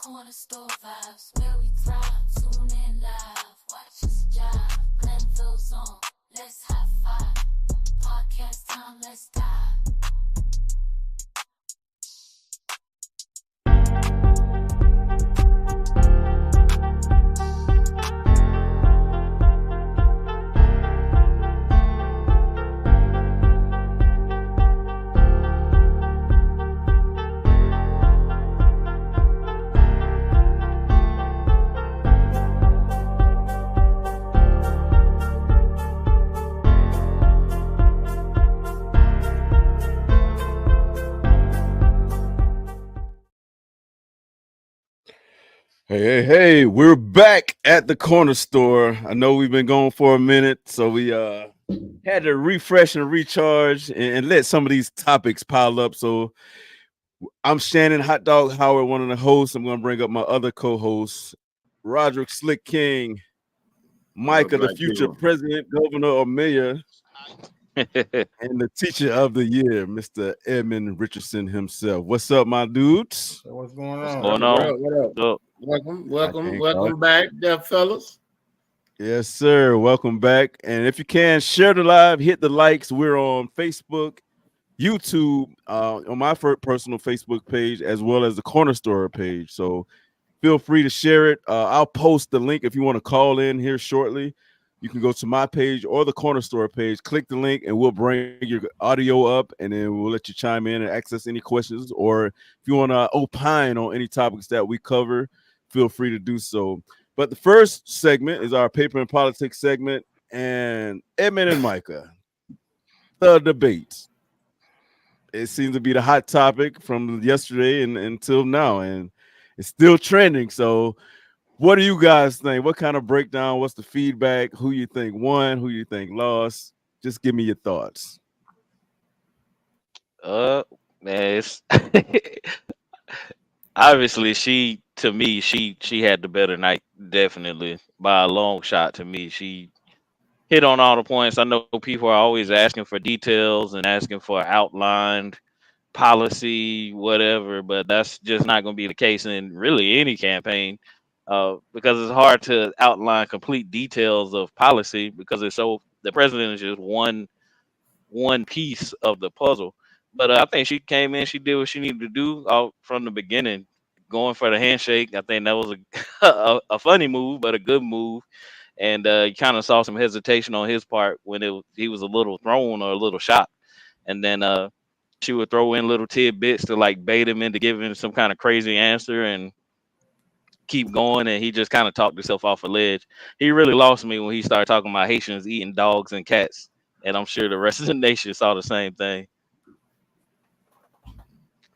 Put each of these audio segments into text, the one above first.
corner store vibes, where we thrive, tune in live, watch us jive, Glennville's on, let's high five, podcast time, let's dive. Hey, we're back at the corner store. I know we've been gone for a minute, so we had to refresh and recharge and let some of these topics pile up. So I'm Shannon, Hot Dog Howard, one of the hosts. I'm going to bring up my other co-hosts, Roderick Slick King, Micah, the future president, governor, or mayor, and the teacher of the year, Mr. Edmund Richardson himself. What's up, my dudes? What's going on? What up? Welcome back, there, fellas. Yes, sir. Welcome back. And if you can, share the live, hit the likes. We're on Facebook, YouTube, on my personal Facebook page, as well as the Corner Store page. So feel free to share it. I'll post the link if you want to call in here shortly. You can go to my page or the Corner Store page, click the link, and we'll bring your audio up, and then we'll let you chime in and access any questions. Or if you want to opine on any topics that we cover, feel free to do so. But the first segment is our paper and politics segment, and Edmund and Micah, the debates. It seems to be the hot topic from yesterday and until now, and it's still trending. So what do you guys think? What kind of breakdown? What's the feedback? Who you think won? Who you think lost? Just give me your thoughts. Man, it's obviously she had the better night, definitely by a long shot. To me, she hit on all the points. I know people are always asking for details and asking for outlined policy, whatever, but that's just not going to be the case in really any campaign. Because it's hard to outline complete details of policy because the president is just one piece of the puzzle. But I think she came in, she did what she needed to do from the beginning, going for the handshake. I think that was a funny move, but a good move. And you kind of saw some hesitation on his part when he was a little thrown or a little shocked. And then she would throw in little tidbits to like bait him into giving some kind of crazy answer and keep going, and he just kind of talked himself off a ledge. He really lost me when he started talking about Haitians eating dogs and cats, and I'm sure the rest of the nation saw the same thing.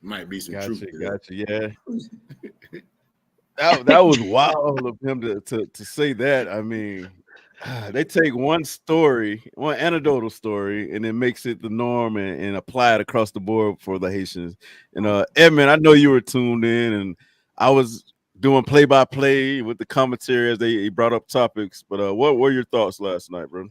Might be some Gotcha, truth. Gotcha, yeah. that was wild of him to say that. I mean, they take one story, one anecdotal story, and it makes it the norm and apply it across the board for the Haitians. And Edmund, I know you were tuned in, and I was doing play-by-play with the commentary as they brought up topics. But what were your thoughts last night, bro?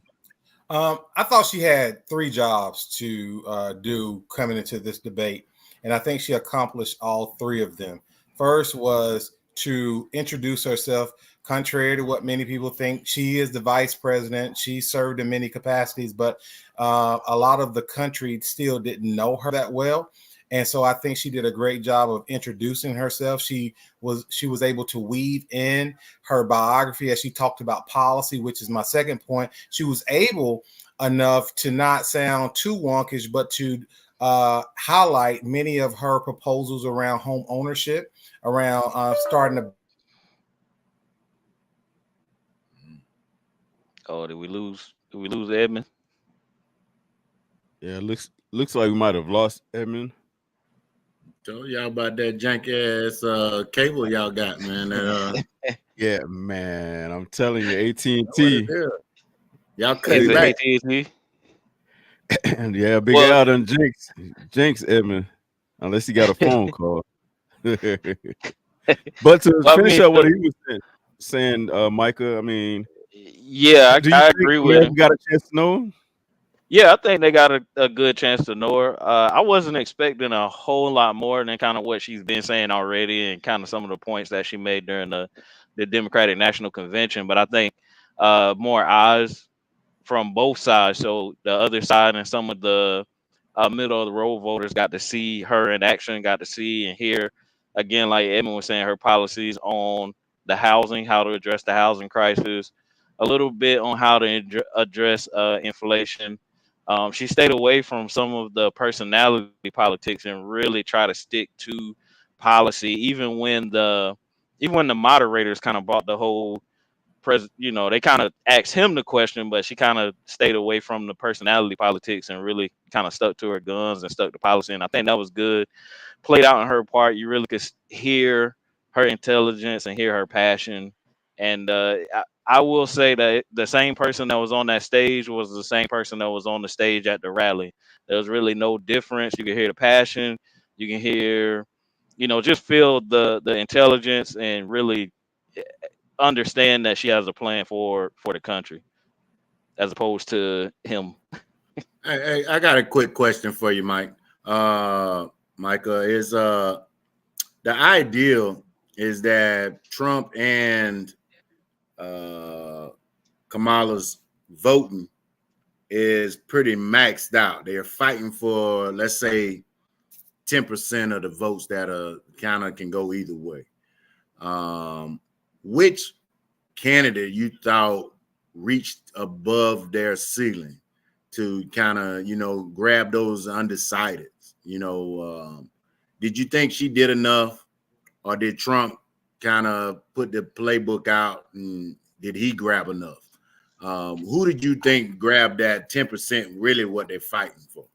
I thought she had three jobs to do coming into this debate, and I think she accomplished all three of them. First was to introduce herself. Contrary to what many people think, she is the vice president. She served in many capacities, but a lot of the country still didn't know her that well. And so I think she did a great job of introducing herself. She was able to weave in her biography as she talked about policy, which is my second point. She was able enough to not sound too wonkish, but to highlight many of her proposals around home ownership, around starting to. Oh, did we lose Edmund? Yeah, looks like we might have lost Edmund. Told y'all about that jank ass cable y'all got, man. Yeah, man, I'm telling you, AT&T. Y'all cut it back. AT&T. And yeah, Big Al done jinx Edmund, unless he got a phone call. But to finish up what he was saying, Micah, I mean, yeah, I agree with him. You got a chance to know him? Yeah, I think they got a good chance to know her. I wasn't expecting a whole lot more than kind of what she's been saying already, and kind of some of the points that she made during the Democratic National Convention. But I think more eyes from both sides. So the other side and some of the middle of the road voters got to see her in action, got to see and hear again, like Edmund was saying, her policies on the housing, how to address the housing crisis, a little bit on how to address inflation. She stayed away from some of the personality politics and really try to stick to policy, even when the moderators kind of brought the whole they kind of asked him the question, but she kind of stayed away from the personality politics and really kind of stuck to her guns and stuck to policy. And I think that was good. Played out in her part. You really could hear her intelligence and hear her passion. And I will say that the same person that was on that stage was the same person that was on the stage at the rally. There was really no difference. You can hear the passion. You can hear, just feel the intelligence and really understand that she has a plan for the country as opposed to him. Hey, I got a quick question for you, Mike. Micah, is the ideal is that Trump and Kamala's voting is pretty maxed out. They're fighting for, let's say, 10% of the votes that kind of can go either way. Which candidate you thought reached above their ceiling to kind of, grab those undecideds? Did you think she did enough, or did Trump kind of put the playbook out and did he grab enough? Who did you think grabbed that 10% really what they're fighting for?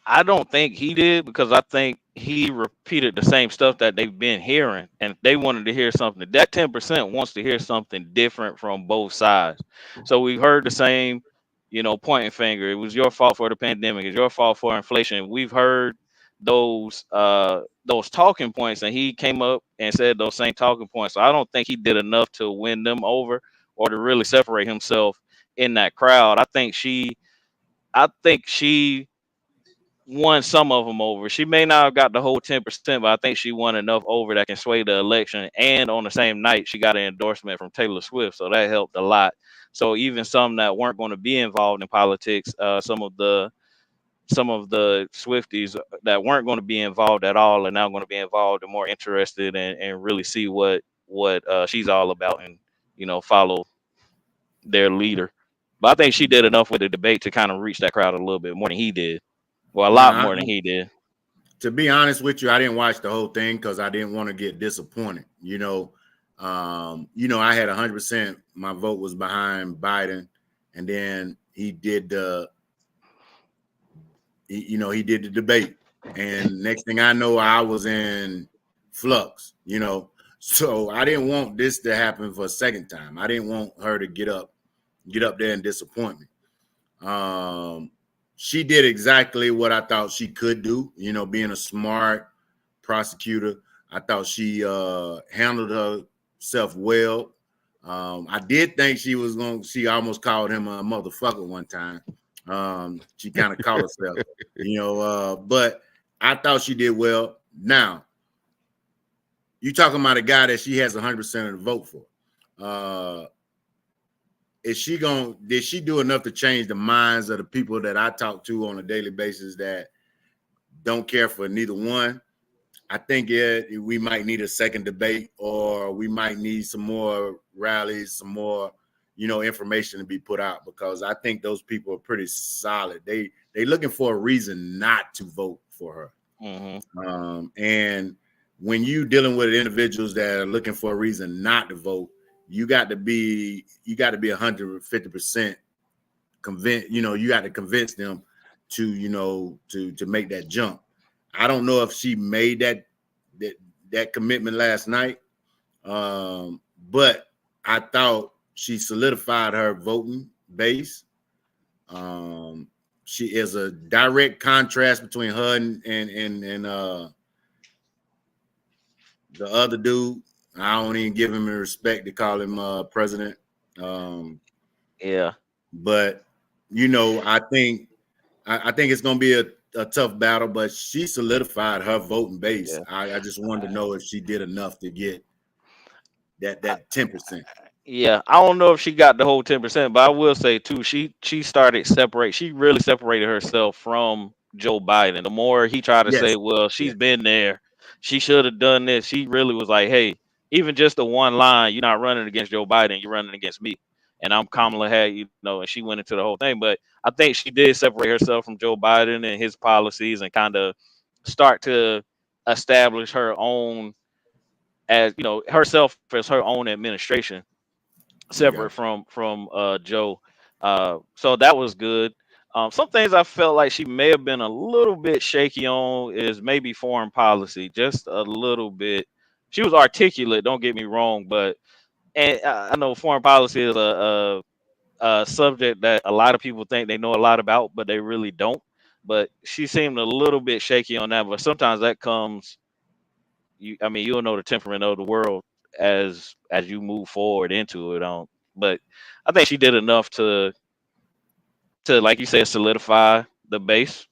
I don't think he did, because I think he repeated the same stuff that they've been hearing, and they wanted to hear something. That 10% wants to hear something different from both sides. So we've heard the same, pointing finger. It was your fault for the pandemic. It's your fault for inflation. We've heard those talking points, and he came up and said those same talking points. So I don't think he did enough to win them over or to really separate himself in that crowd. I think she won some of them over. She may not have got the whole 10%, but I think she won enough over that can sway the election. And on the same night, she got an endorsement from Taylor Swift, so that helped a lot. So even some that weren't going to be involved in politics, some of the Swifties that weren't going to be involved at all are now going to be involved and more interested and really see what she's all about, and follow their leader. But I think she did enough with the debate to kind of reach that crowd a little bit more than he did. Well, a lot Now, more than he did. to be honest with you, I didn't watch the whole thing because I didn't want to get disappointed. I had 100%. My vote was behind Biden, and then he did he did the debate, and next thing I know, I was in flux. So I didn't want this to happen for a second time. I didn't want her to get up there and disappoint me. She did exactly what I thought she could do, being a smart prosecutor. I thought she handled herself well. I did think she almost called him a motherfucker one time. She kind of called herself, but I thought she did well. Now, you talking about a guy that she has 100% of the vote for. Did she do enough to change the minds of the people that I talk to on a daily basis that don't care for neither one? I think we might need a second debate, or we might need some more rallies, some more, information to be put out, because I think those people are pretty solid. They looking for a reason not to vote for her. Mm-hmm. And when you dealing with individuals that are looking for a reason not to vote, you got to be 150% convinced. You got to convince them to make that jump. I don't know if she made that commitment last night, but I thought she solidified her voting base. She is a direct contrast between her and the other dude. I don't even give him the respect to call him president. Yeah. But I think I think it's going to be a tough battle, but she solidified her voting base. Yeah. I just wanted to know if she did enough to get that 10%. Yeah, I don't know if she got the whole 10%, but I will say too, she started separate. She really separated herself from Joe Biden. The more he tried to say, Yes. well, she's Yes. been there, she should have done this. She really was like, hey, even just the one line, you're not running against Joe Biden, you're running against me. And I'm Kamala Harris, and she went into the whole thing. But I think she did separate herself from Joe Biden and his policies and kind of start to establish her own as herself as her own administration separate Gotcha. from Joe. So that was good. Some things I felt like she may have been a little bit shaky on is maybe foreign policy, just a little bit. She was articulate, don't get me wrong, but and I know foreign policy is a subject that a lot of people think they know a lot about, but they really don't. But she seemed a little bit shaky on that. But sometimes that comes, you'll know the temperament of the world as you move forward into it. But I think she did enough to like you said, solidify the base,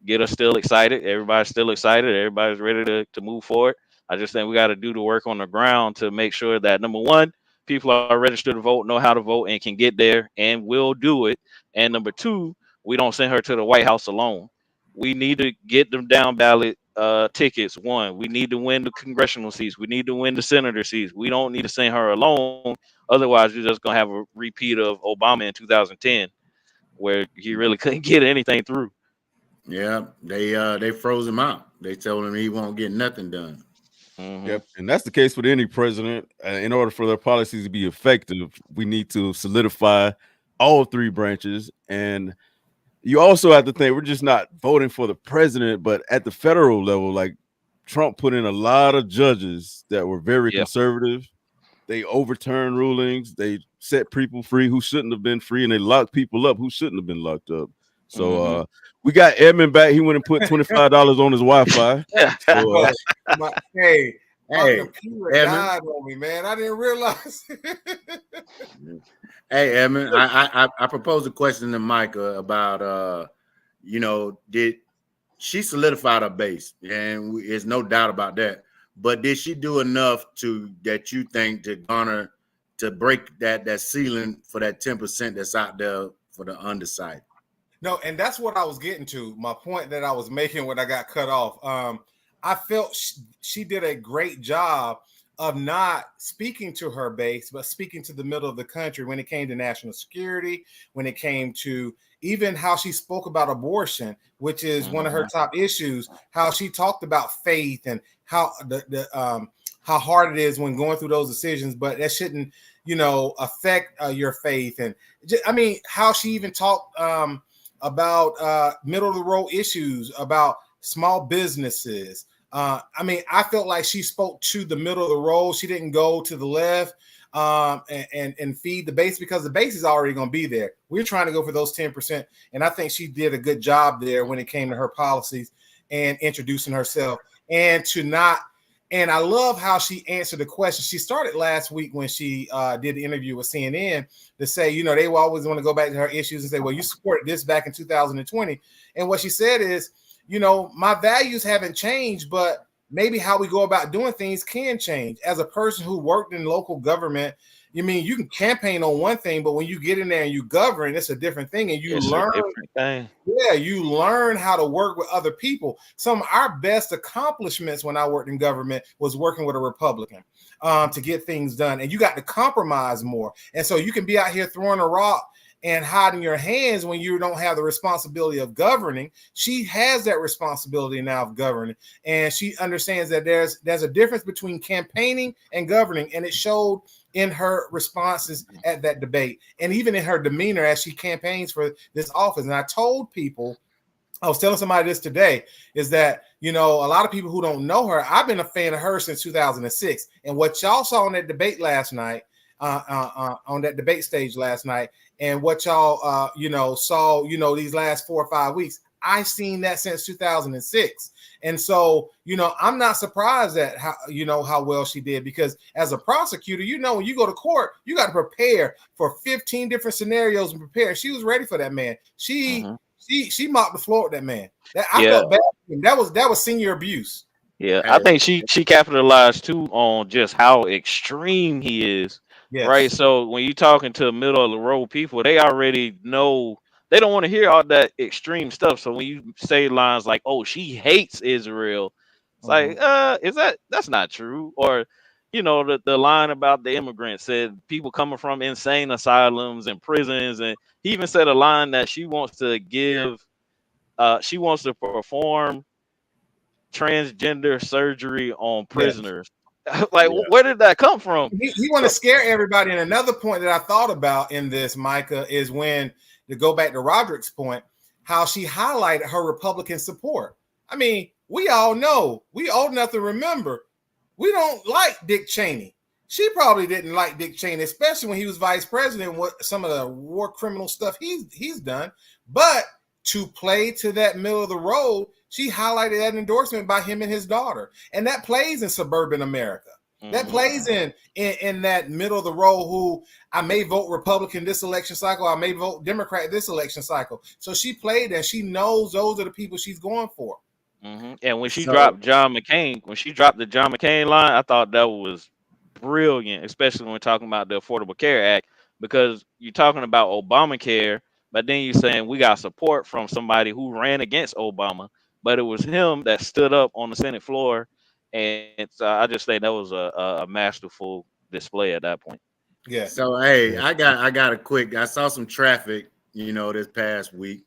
get us still excited. Everybody's still excited. Everybody's ready to move forward. I just think we got to do the work on the ground to make sure that number one, people are registered to vote, know how to vote, and can get there and will do it. And number two, we don't send her to the White House alone. We need to get them down ballot tickets. One, we need to win the congressional seats. We need to win the senator seats. We don't need to send her alone. Otherwise, you're just gonna have a repeat of Obama in 2010, where he really couldn't get anything through. Yeah, they froze him out. They told him he won't get nothing done. Mm-hmm. Yep, and that's the case with any president. In order for their policies to be effective, we need to solidify all three branches. And you also have to think we're just not voting for the president, but at the federal level, like Trump put in a lot of judges that were very Yep. conservative. They overturned rulings. They set people free who shouldn't have been free, and they locked people up who shouldn't have been locked up. So we got Edmund back. He went and put $25 on his Wi-Fi. So, Hey, my Hey, computer Edmund. died on me, man. I didn't realize. Hey, Edmund, I proposed a question to Micah about, did she solidify her base? And there's no doubt about that. But did she do enough that you think to garner, to break that ceiling for that 10% that's out there for the undecided? No, and that's what I was getting to. My point that I was making when I got cut off. I felt she did a great job of not speaking to her base, but speaking to the middle of the country when it came to national security, when it came to even how she spoke about abortion, which is one of her top issues, how she talked about faith and how how hard it is when going through those decisions, but that shouldn't, affect your faith. And how she even talked about middle of the road issues, about small businesses. I felt like she spoke to the middle of the road. She didn't go to the left and feed the base, because the base is already going to be there. We're trying to go for those 10%. And I think she did a good job there when it came to her policies and introducing herself and I love how she answered the question. She started last week when she did the interview with CNN to say, they will always want to go back to her issues and say, well, you supported this back in 2020. And what she said is, my values haven't changed, but maybe how we go about doing things can change. As a person who worked in local government, you can campaign on one thing, but when you get in there and you govern, it's a different thing. And you learn, you learn how to work with other people. Some of our best accomplishments when I worked in government was working with a Republican to get things done. And you got to compromise more. And so you can be out here throwing a rock and hiding your hands when you don't have the responsibility of governing. She has that responsibility now of governing, and she understands that there's a difference between campaigning and governing, and it showed in her responses at that debate, and even in her demeanor as she campaigns for this office. And I told people, I was telling somebody this today, is that, a lot of people who don't know her, I've been a fan of her since 2006, and what y'all saw on that debate last night, on that debate stage last night, and what y'all saw these last 4 or 5 weeks, I've seen that since 2006. And so I'm not surprised at how well she did, because as a prosecutor, when you go to court, you got to prepare for 15 different scenarios and prepare. She was ready for that, man. She she mopped the floor with that man. I Yeah. felt bad for him. That was senior abuse. Yeah, I think she capitalized too on just how extreme he is, right? Yes. So when you're talking to middle of the road people, they already know they don't want to hear all that extreme stuff. So when you say lines like, "Oh, she hates Israel," it's like, that's not true. Or, the line about the immigrants said people coming from insane asylums and prisons, and he even said a line that she wants to perform transgender surgery on Yes. prisoners. Like, where did that come from? He want to scare everybody. And another point that I thought about in this, Micah, is when, to go back to Roderick's point, how she highlighted her Republican support. I mean, we all know, we old enough to remember, we don't like Dick Cheney. She probably didn't like Dick Cheney, especially when he was vice president, what some of the war criminal stuff he's done. But to play to that middle of the road, she highlighted that endorsement by him and his daughter. And that plays in suburban America. That plays in that middle of the road, who I may vote Republican this election cycle, I may vote Democrat this election cycle. So she played and she knows those are the people she's going for. And when she dropped the John McCain line, I thought that was brilliant, especially when we're talking about the Affordable Care Act, because you're talking about Obamacare, but then you're saying we got support from somebody who ran against Obama, but it was him that stood up on the Senate floor. And so I just think that was a masterful display at that point. Yeah. So hey, I got a quick. I saw some traffic, this past week.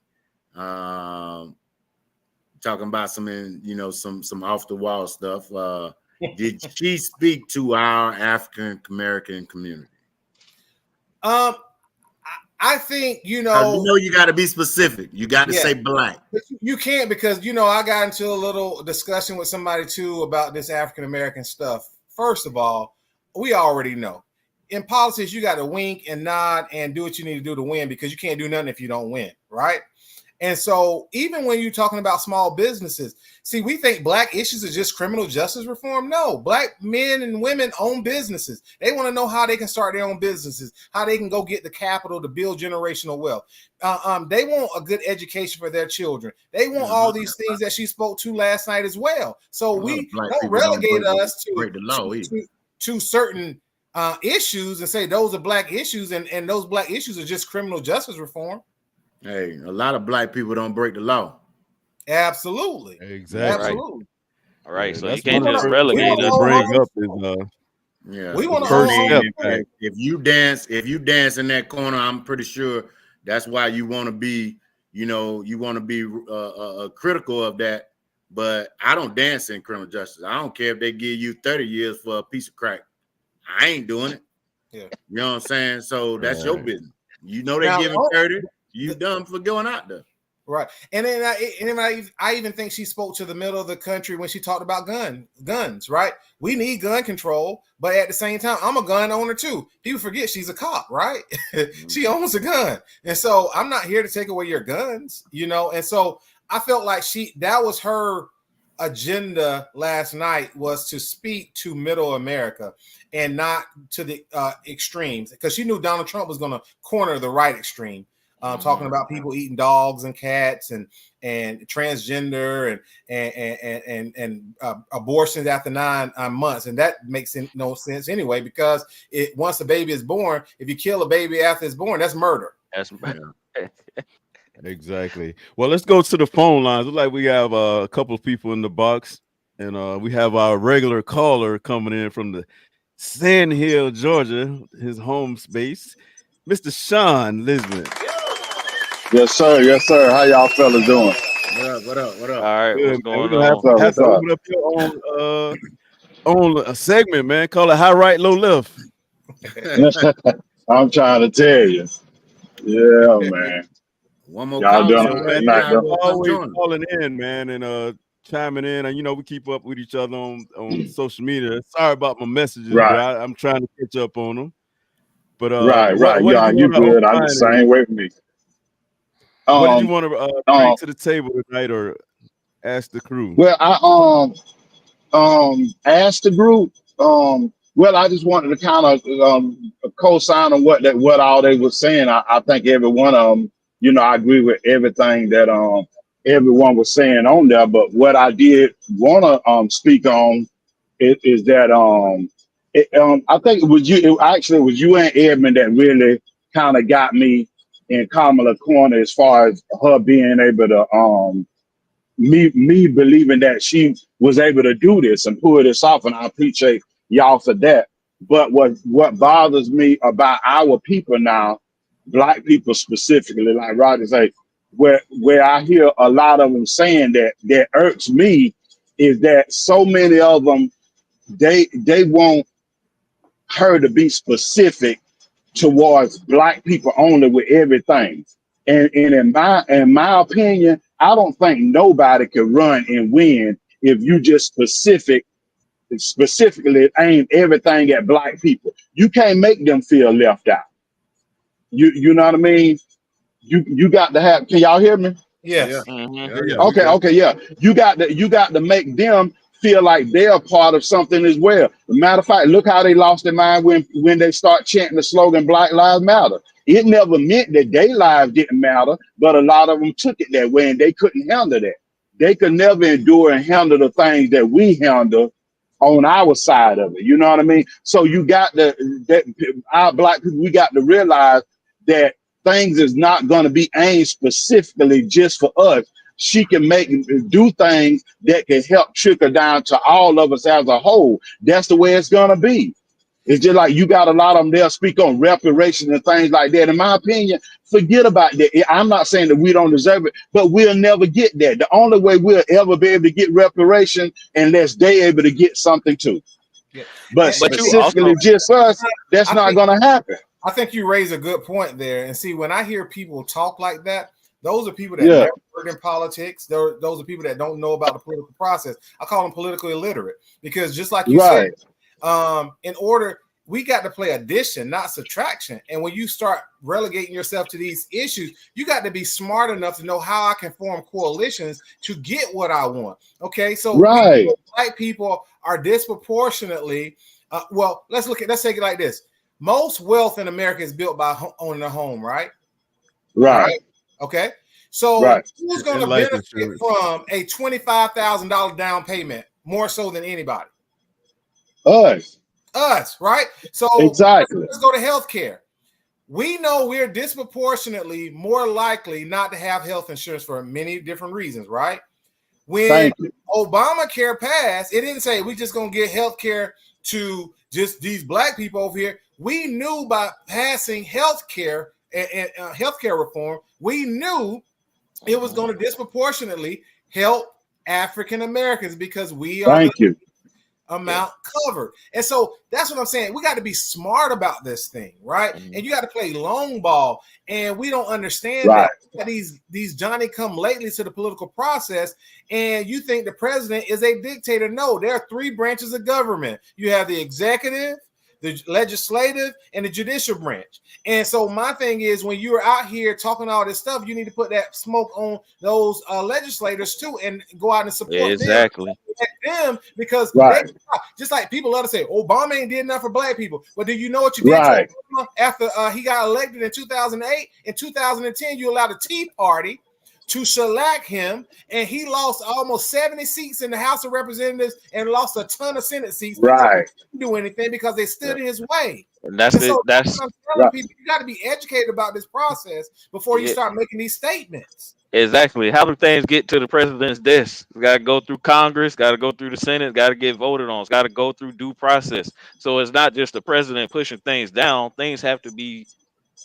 Talking about some off the wall stuff. Did she speak to our African American community? I think you you got to be specific. You got to say black. But you can't, because I got into a little discussion with somebody too about this African American stuff. First of all, we already know in politics you got to wink and nod and do what you need to do to win, because you can't do nothing if you don't win, right? And so even when you're talking about small businesses, see, we think black issues are just criminal justice reform. No, black men and women own businesses. They want to know how they can start their own businesses, how they can go get the capital to build generational wealth. They want a good education for their children. They want all these things that she spoke to last night as well. So we don't relegate us to certain issues and say those are black issues, and those black issues are just criminal justice reform. Hey, a lot of black people don't break the law. Absolutely. Exactly. Absolutely. All right. Yeah, So that's you can't one of just the relegate first us. bring up is we want first step. If you dance in that corner, I'm pretty sure that's why you want to be, critical of that. But I don't dance in criminal justice. I don't care if they give you 30 years for a piece of crack. I ain't doing it. Yeah. You know what I'm saying? So that's your business. They giving 30. You done for going out there. Right. And then I even think she spoke to the middle of the country when she talked about guns, right? We need gun control, but at the same time, I'm a gun owner too. People forget she's a cop, right? She owns a gun. And so I'm not here to take away your guns, And so I felt like that was her agenda last night, was to speak to middle America and not to the extremes, because she knew Donald Trump was going to corner the right extreme. Talking about people eating dogs and cats and transgender and abortions after 9 months, and that makes no sense anyway, because once a baby is born, if you kill a baby after it's born, that's murder. That's murder. Exactly. Well, let's go to the phone lines. Looks like we have a couple of people in the box, and we have our regular caller coming in from the Sand Hill, Georgia, his home space, Mr. Sean Lisbon. Yes, sir. Yes, sir. How y'all fellas doing? What up? All right, what's going on? Have to open up your own segment, man. Call it high right, low left. I'm trying to tell you. Yeah, man. One more y'all call. Man, always calling in, man, and chiming in. And we keep up with each other on social media. Sorry about my messages, but I'm trying to catch up on them. But right. Yeah, you good. I'm the same way with me. What did you want to bring to the table tonight, or ask the crew? Well, I asked the group. Well, I just wanted to kind of co-sign on what all they were saying. I think every one of them I agree with everything that everyone was saying on there. But what I did want to speak on is that I think it was you. Actually, it was you and Edmund that really kind of got me in Kamala corner as far as her being able to me believing that she was able to do this and pull this off, and I appreciate y'all for that. But what bothers me about our people now, black people specifically, like Roger say, where I hear a lot of them saying that irks me is that so many of them they want her to be specific towards black people only with everything. And in my opinion, I don't think nobody can run and win if you just specifically aim everything at black people. You can't make them feel left out. You know what I mean? You got to have. Can y'all hear me? Yes. Yeah. Hmm. Yeah. We Okay, good. okay, yeah. You got to make them feel like they're part of something as well. Matter of fact, look how they lost their mind when they start chanting the slogan Black Lives Matter. It never meant that their lives didn't matter, but a lot of them took it that way and they couldn't handle that. They could never endure and handle the things that we handle on our side of it. You know what I mean? So you got that our black people, we got to realize that things is not going to be aimed specifically just for us. She can do things that can help trickle down to all of us as a whole. That's the way it's gonna be. It's just like you got a lot of them, they'll speak on reparations and things like that. In my opinion, forget about that. I'm not saying that we don't deserve it, but we'll never get that. The only way we'll ever be able to get reparation unless they able to get something too. Yeah. But But you also, specifically just us, that's I not think gonna happen. I think you raise a good point there. And see, when I hear people talk like that, those are people that Yeah, never worked in politics. Those are people that don't know about the political process. I call them politically illiterate because just like you said, right, in order we got to play addition, not subtraction. And when you start relegating yourself to these issues, you got to be smart enough to know how I can form coalitions to get what I want. Okay, so we right, black people are disproportionately. Well, let's take it like this. Most wealth in America is built by owning a home, right? All right, right. Okay. So right. who's going to And life benefit insurance. from a $25,000 down payment more so than anybody? Us, Us, right? So exactly. let's go to healthcare. We know we're disproportionately more likely not to have health insurance for many different reasons, right? When Thank you. Obamacare passed, it didn't say we just gonna get health care to just these black people over here. We knew by passing health care and healthcare reform, we knew it was going to disproportionately help African Americans because we are the Thank you. amount covered. And so that's what I'm saying. We got to be smart about this thing, right? Mhm. And you got to play long ball. And we don't understand Right, that these Johnny come lately to the political process. And you think the president is a dictator. No, there are three branches of government. You have the executive, the legislative, and the judicial branch. And so my thing is, when you're out here talking all this stuff, you need to put that smoke on those legislators too, and go out and support them, exactly. because they right, just like people love to say Obama ain't did enough for black people. But do you know what you did to right, Obama after he got elected in 2008? In 2010, you allowed the Tea Party to select him, and he lost almost 70 seats in the House of Representatives and lost a ton of Senate seats. right, Didn't do anything because they stood in his way. And that's And it. so that's That's what I'm telling right, people. You got to be educated about this process before you it. start making these statements. Exactly. How do things get to the president's desk? Got to go through Congress, got to go through the Senate, got to get voted on. It's got to go through due process. So it's not just the president pushing things down. Things have to be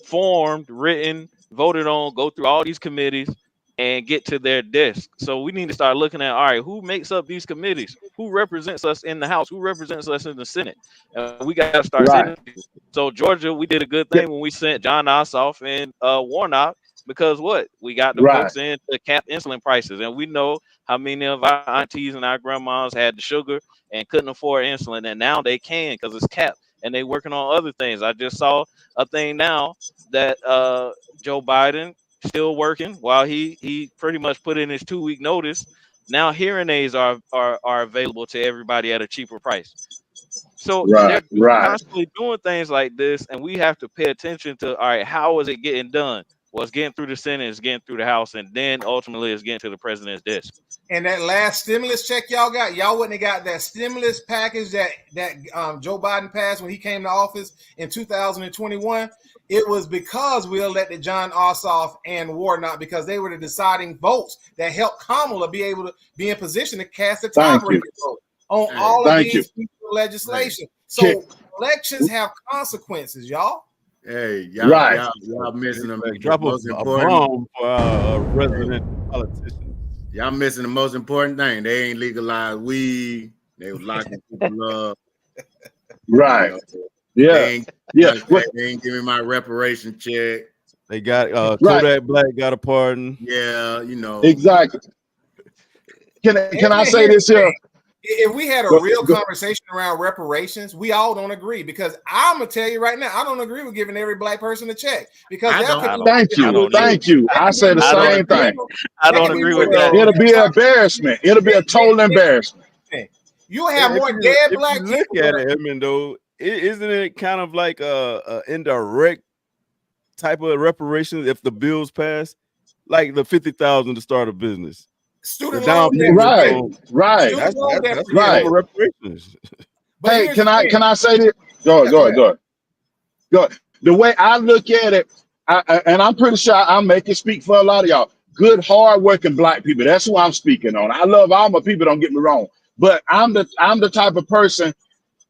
formed, written, voted on, go through all these committees and get to their desk. So we need to start looking at, all right, who makes up these committees? Who represents us in the House? Who represents us in the Senate? And we got to start sending right. people. So Georgia, we did a good Yeah, thing when we sent John Ossoff and Warnock, because what? We got the right, votes in to cap insulin prices. And we know how many of our aunties and our grandmas had the sugar and couldn't afford insulin. And now they can because it's capped and they working on other things. I just saw a thing now that Joe Biden still working while he pretty much put in his 2 week notice. Now hearing aids are available to everybody at a cheaper price. So right, they're right, constantly doing things like this, and we have to pay attention to, all right, how is it getting done? Well, it's getting through the Senate, it's getting through the House, and then ultimately it's getting to the president's desk. And that last stimulus check y'all got, y'all wouldn't have got that stimulus package that Joe Biden passed when he came to office in 2021. It was because we elected John Ossoff and Warnock, because they were the deciding votes that helped Kamala be able to be in position to cast a tiebreaker vote on all of these pieces of legislation. So elections have consequences, y'all. Hey, y'all missing them. Drop a bomb for our resident politicians. Y'all missing the most important thing. They ain't legalized weed. They was locking people up. Right. You know, they ain't giving my reparation check. They got Kodak Black got a pardon. Yeah, you know. Exactly. Can I say this here? If we had a real conversation around reparations, we all don't agree, because I'm gonna tell you right now, I don't agree with giving every black person a check, because thank you. I say the same thing. I don't agree with that. It'll be an embarrassment. It'll be a total embarrassment. You'll have more dead black people. Look at it, Edmund, though, isn't it kind of like a indirect type of reparations if the bills pass, like the $50,000 to start a business? Student loan debt. Right. That's right. Reparations. Hey, can I say this? Go ahead. The way I look at it, and I'm pretty sure I make it speak for a lot of y'all. Good, hard-working black people. That's who I'm speaking on. I love all my people. Don't get me wrong, but I'm the type of person.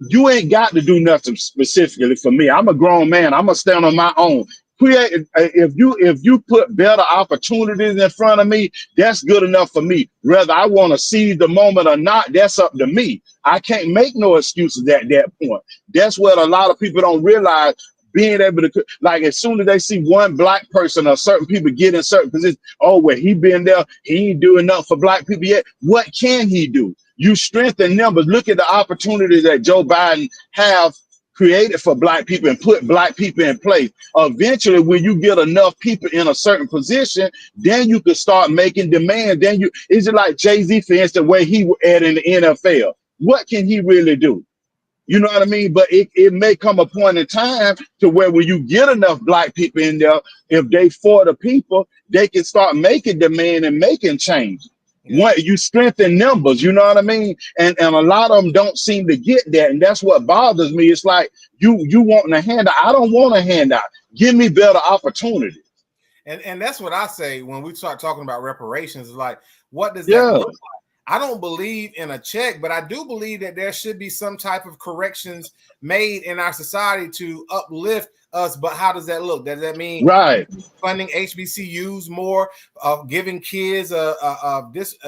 You ain't got to do nothing specifically for me. I'm a grown man. I'm gonna stand on my own. If you put better opportunities in front of me, that's good enough for me. Whether I want to seize the moment or not, that's up to me. I can't make no excuses at that point. That's what a lot of people don't realize. Being able to, like, as soon as they see one black person or certain people get in certain positions, oh, well, he been there, he ain't doing nothing for black people yet. What can he do? You strengthen numbers. Look at the opportunities that Joe Biden have created for black people and put black people in place. Eventually, when you get enough people in a certain position, then you can start making demand. Is it like Jay-Z, for instance, where he was at in the NFL? What can he really do? You know what I mean? But it may come a point in time to where when you get enough black people in there, if they for the people, they can start making demand and making change. What you strengthen numbers, you know what I mean? And a lot of them don't seem to get that. And that's what bothers me. It's like you wanting a handout. I don't want a handout. Give me better opportunities. And that's what I say when we start talking about reparations. Is like, what does that look like? I don't believe in a check, but I do believe that there should be some type of corrections made in our society to uplift us. But how does that look? Does that mean funding HBCUs more, giving kids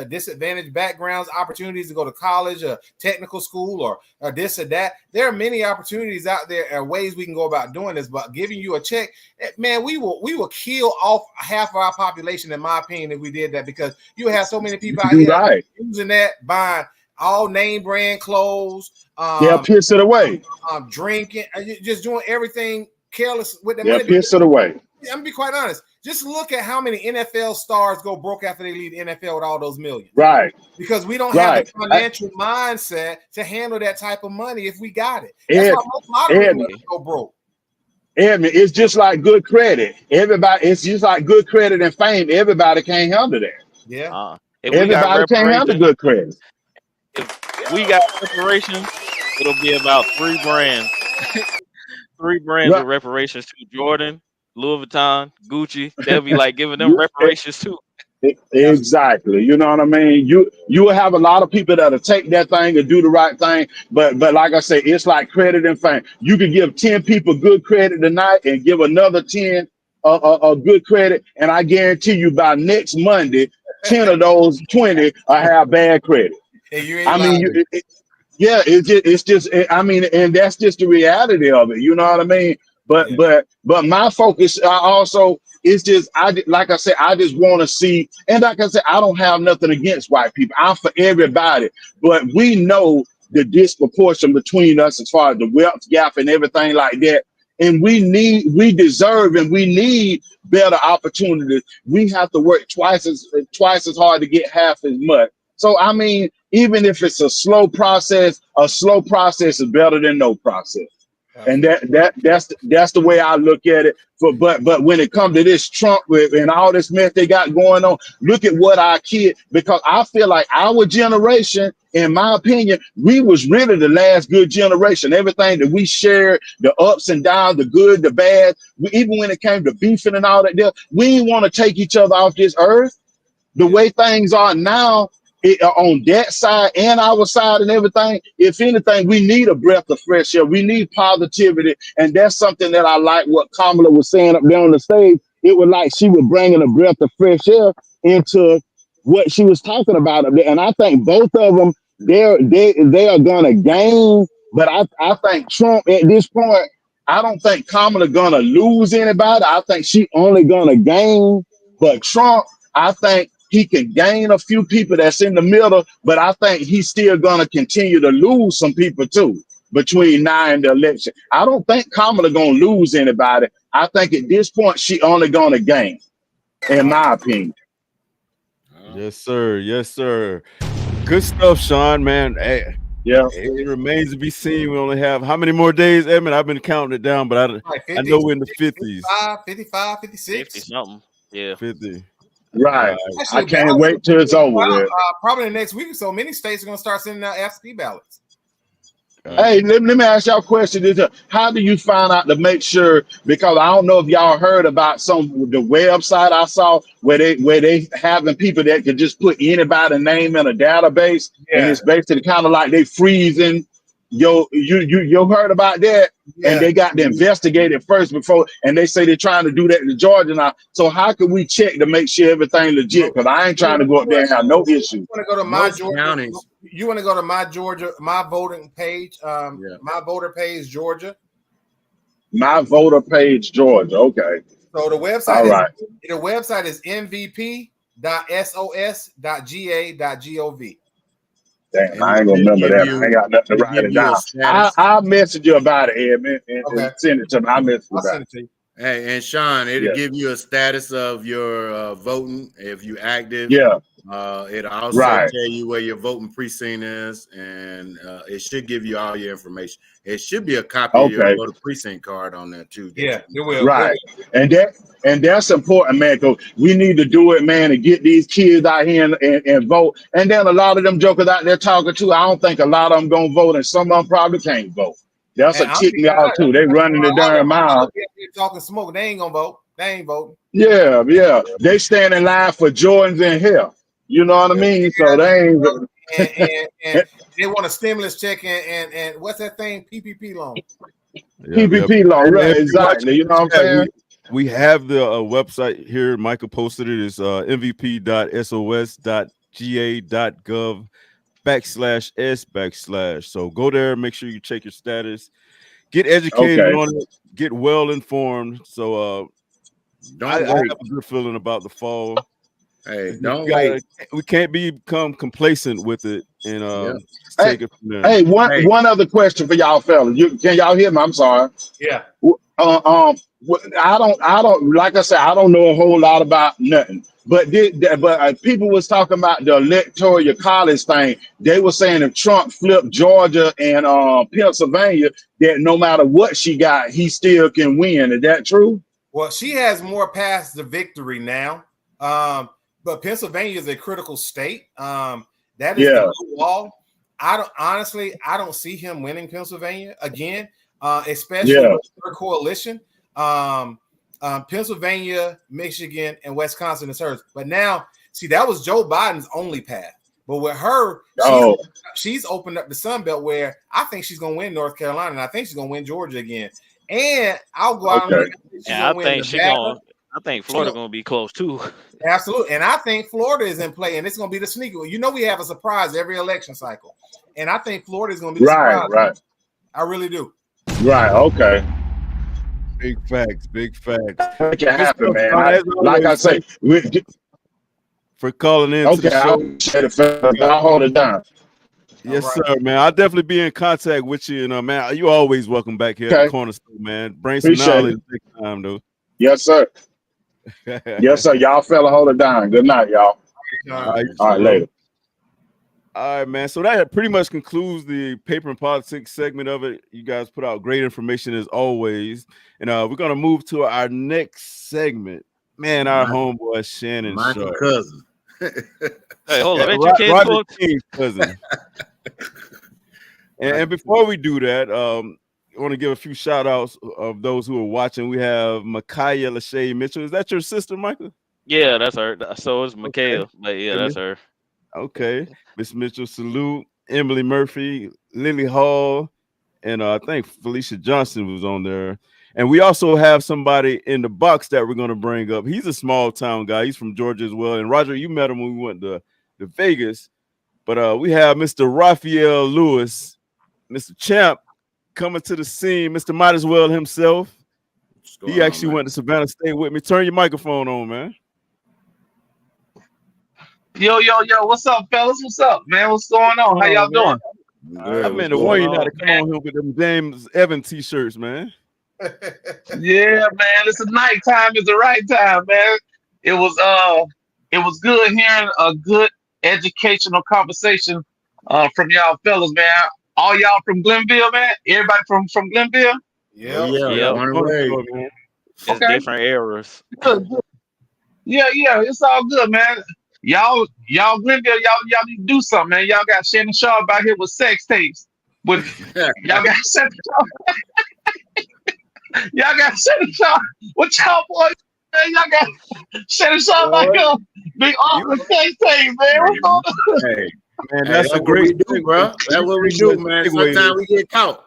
disadvantaged backgrounds opportunities to go to college, or technical school, or this or that? There are many opportunities out there and ways we can go about doing this. But giving you a check, man, we will kill off half of our population, in my opinion, if we did that, because you have so many people out here using that, buying all name brand clothes, piss it away, drinking, just doing everything careless with the money. Piss it away. I'm gonna be quite honest. Just look at how many NFL stars go broke after they leave the NFL with all those millions. Right. Because we don't have the financial mindset to handle that type of money if we got it. That's why most moderators go broke. It's just like good credit. It's just like good credit and fame. Everybody can't handle that. Yeah. Everybody can't handle good credit. If we got reparations, it'll be about 3 brands. 3 brands of reparations to Jordan, Louis Vuitton, Gucci. They'll be like giving them reparations too. Exactly. You know what I mean? You will have a lot of people that'll take that thing and do the right thing. But like I say, it's like credit and fame. You can give 10 people good credit tonight and give another 10 a good credit. And I guarantee you by next Monday, 10 of those 20 will have bad credit. It's just, and that's just the reality of it. You know what I mean? But my focus also is just, I just want to see, and like I said, I don't have nothing against white people. I'm for everybody, but we know the disproportion between us as far as the wealth gap and everything like that. And we deserve and we need better opportunities. We have to work twice as hard to get half as much. So, I mean, even if it's a slow process is better than no process. And that's the way I look at it. But when it comes to this Trump and all this mess they got going on, look at what our kid, because I feel like our generation, in my opinion, we was really the last good generation. Everything that we shared, the ups and downs, the good, the bad, even when it came to beefing and all that, we didn't want to take each other off this earth. The way things are now, on that side and our side and everything, if anything, we need a breath of fresh air. We need positivity. And that's something that I like what Kamala was saying up there on the stage. It was like she was bringing a breath of fresh air into what she was talking about up there. And I think both of them, they are going to gain. But I think Trump at this point, I don't think Kamala going to lose anybody. I think she only going to gain. But Trump, I think he can gain a few people that's in the middle, but I think he's still going to continue to lose some people too between now and the election. I don't think Kamala going to lose anybody. I think at this point, she only going to gain, in my opinion. Yes, sir. Yes, sir. Good stuff, Sean, man. Hey, yeah. It remains to be seen. We only have how many more days, Edmund? I've been counting it down, but I know we're in the 50s. 55, 56. 50 something. Yeah. 50. Right. I can't wait till it's over with. Probably the next week or so, many states are going to start sending out absentee ballots. Hey, let me ask y'all a question. How do you find out to make sure? Because I don't know if y'all heard about the website I saw where they having people that could just put anybody's name in a database, and it's basically kind of like they freezing. You heard about that? Yeah. And they got to investigate it first before, and they say they're trying to do that in Georgia now. So how can we check to make sure everything legit? Because I ain't trying to go up there and have no issue. You want to go to my Georgia? You want to go to my Georgia, my voting page? My voter page, Georgia. My voter page, Georgia. Okay. So the website. All right. The website is mvp.sos.ga.gov. Damn, I ain't gonna remember that. I ain't got nothing to write it down. I'll message you about it, Edmund, and send it to me. I'll message you about it. Hey, and Sean, it'll give you a status of your voting if you active. Yeah. It'll also tell you where your voting precinct is, and it should give you all your information. It should be a copy of your voter precinct card on there too. Yeah, it will. Right, and that's important, man. Because we need to do it, man, and get these kids out here and vote. And then a lot of them jokers out there talking too. I don't think a lot of them gonna vote, and some of them probably can't vote. That's a tick me out too. They running the darn mile. Talking smoke. They ain't gonna vote. They ain't voting. Yeah. They stand in line for Jordans in here. You know what I mean? So they ain't. And they want a stimulus check and what's that thing? PPP loan. PPP loan, right? Exactly. You know what I'm saying? We have the website here. Michael posted it. It's mvp.sos.ga.gov/s/. So go there. Make sure you check your status. Get educated on it. Get well informed. So I have a good feeling about the fall. Hey, don't wait. We can't become complacent with it and take it from there. Hey, one other question for y'all fellas. Can y'all hear me? I'm sorry. Yeah. I don't like I said, I don't know a whole lot about nothing. But people was talking about the electoral college thing. They were saying if Trump flipped Georgia and Pennsylvania, that no matter what she got, he still can win. Is that true? Well, she has more past the victory now. But Pennsylvania is a critical state. That is the wall. I don't see him winning Pennsylvania again, especially with her coalition. Pennsylvania, Michigan, and Wisconsin is hers. But now, see, that was Joe Biden's only path. But with her, she's opened up the Sun Belt where I think she's going to win North Carolina, and I think she's going to win Georgia again. And I'll go out and I think Florida going to be close too. Absolutely. And I think Florida is in play, and it's going to be the sneaky one. You know, we have a surprise every election cycle. And I think Florida is going to be the surprise. Right. I really do. Right. Okay. Big facts. Make it happen, man. Like I say, for calling in. Okay, I'll hold it down. Yes, sir, man. I'll definitely be in contact with you. And man, you always welcome back here at the Cornerstone, man. Bring some knowledge next time, though. Yes, sir. Yes, sir. Y'all fella hold it down. Good night, y'all. All right, later. All right, man. So that pretty much concludes the paper and politics segment of it. You guys put out great information as always. And we're gonna move to our next segment. Man, our homeboy Shannon Michael Sharpe. cousin. Hey, hold on. Ain't you kids Roger for King's cousin. And before we do that, I want to give a few shout outs of those who are watching. We have Micaiah Lachey Mitchell. Is that your sister, Michael? Yeah, that's her. So is Mikhail. But yeah, And that's her. Okay. Miss Mitchell, salute. Emily Murphy, Lily Hall, and I think Felicia Johnson was on there. And we also have somebody in the box that we're going to bring up. He's a small town guy. He's from Georgia as well. And Roger, you met him when we went to Vegas. But we have Mr. Raphael Lewis, Mr. Champ, coming to the scene. Mr. Might as well himself. He actually went to Savannah State with me. Turn your microphone on, man. Yo, what's up, fellas? What's up, man? What's going on? How y'all doing? I've been to warn you not to come on here with them James Evans t-shirts, man. Yeah, man. It's a nighttime. It's the right time, man. It was good hearing a good educational conversation from y'all fellas, man. All y'all from Glennville, man. Everybody from Glennville. Yeah. It's different eras. Good. Yeah, it's all good, man. Y'all Glennville, y'all need to do something, man. Y'all got Shannon Sharpe out here with sex tapes. With y'all got Shannon Sharpe. Y'all got Shannon Sharpe. What y'all boys? Man, y'all got Shannon Sharpe out here. Big awesome sex tapes, man. What's going on? Hey, man, that's a great do, bro. That's what we do, man. Sometimes we get caught.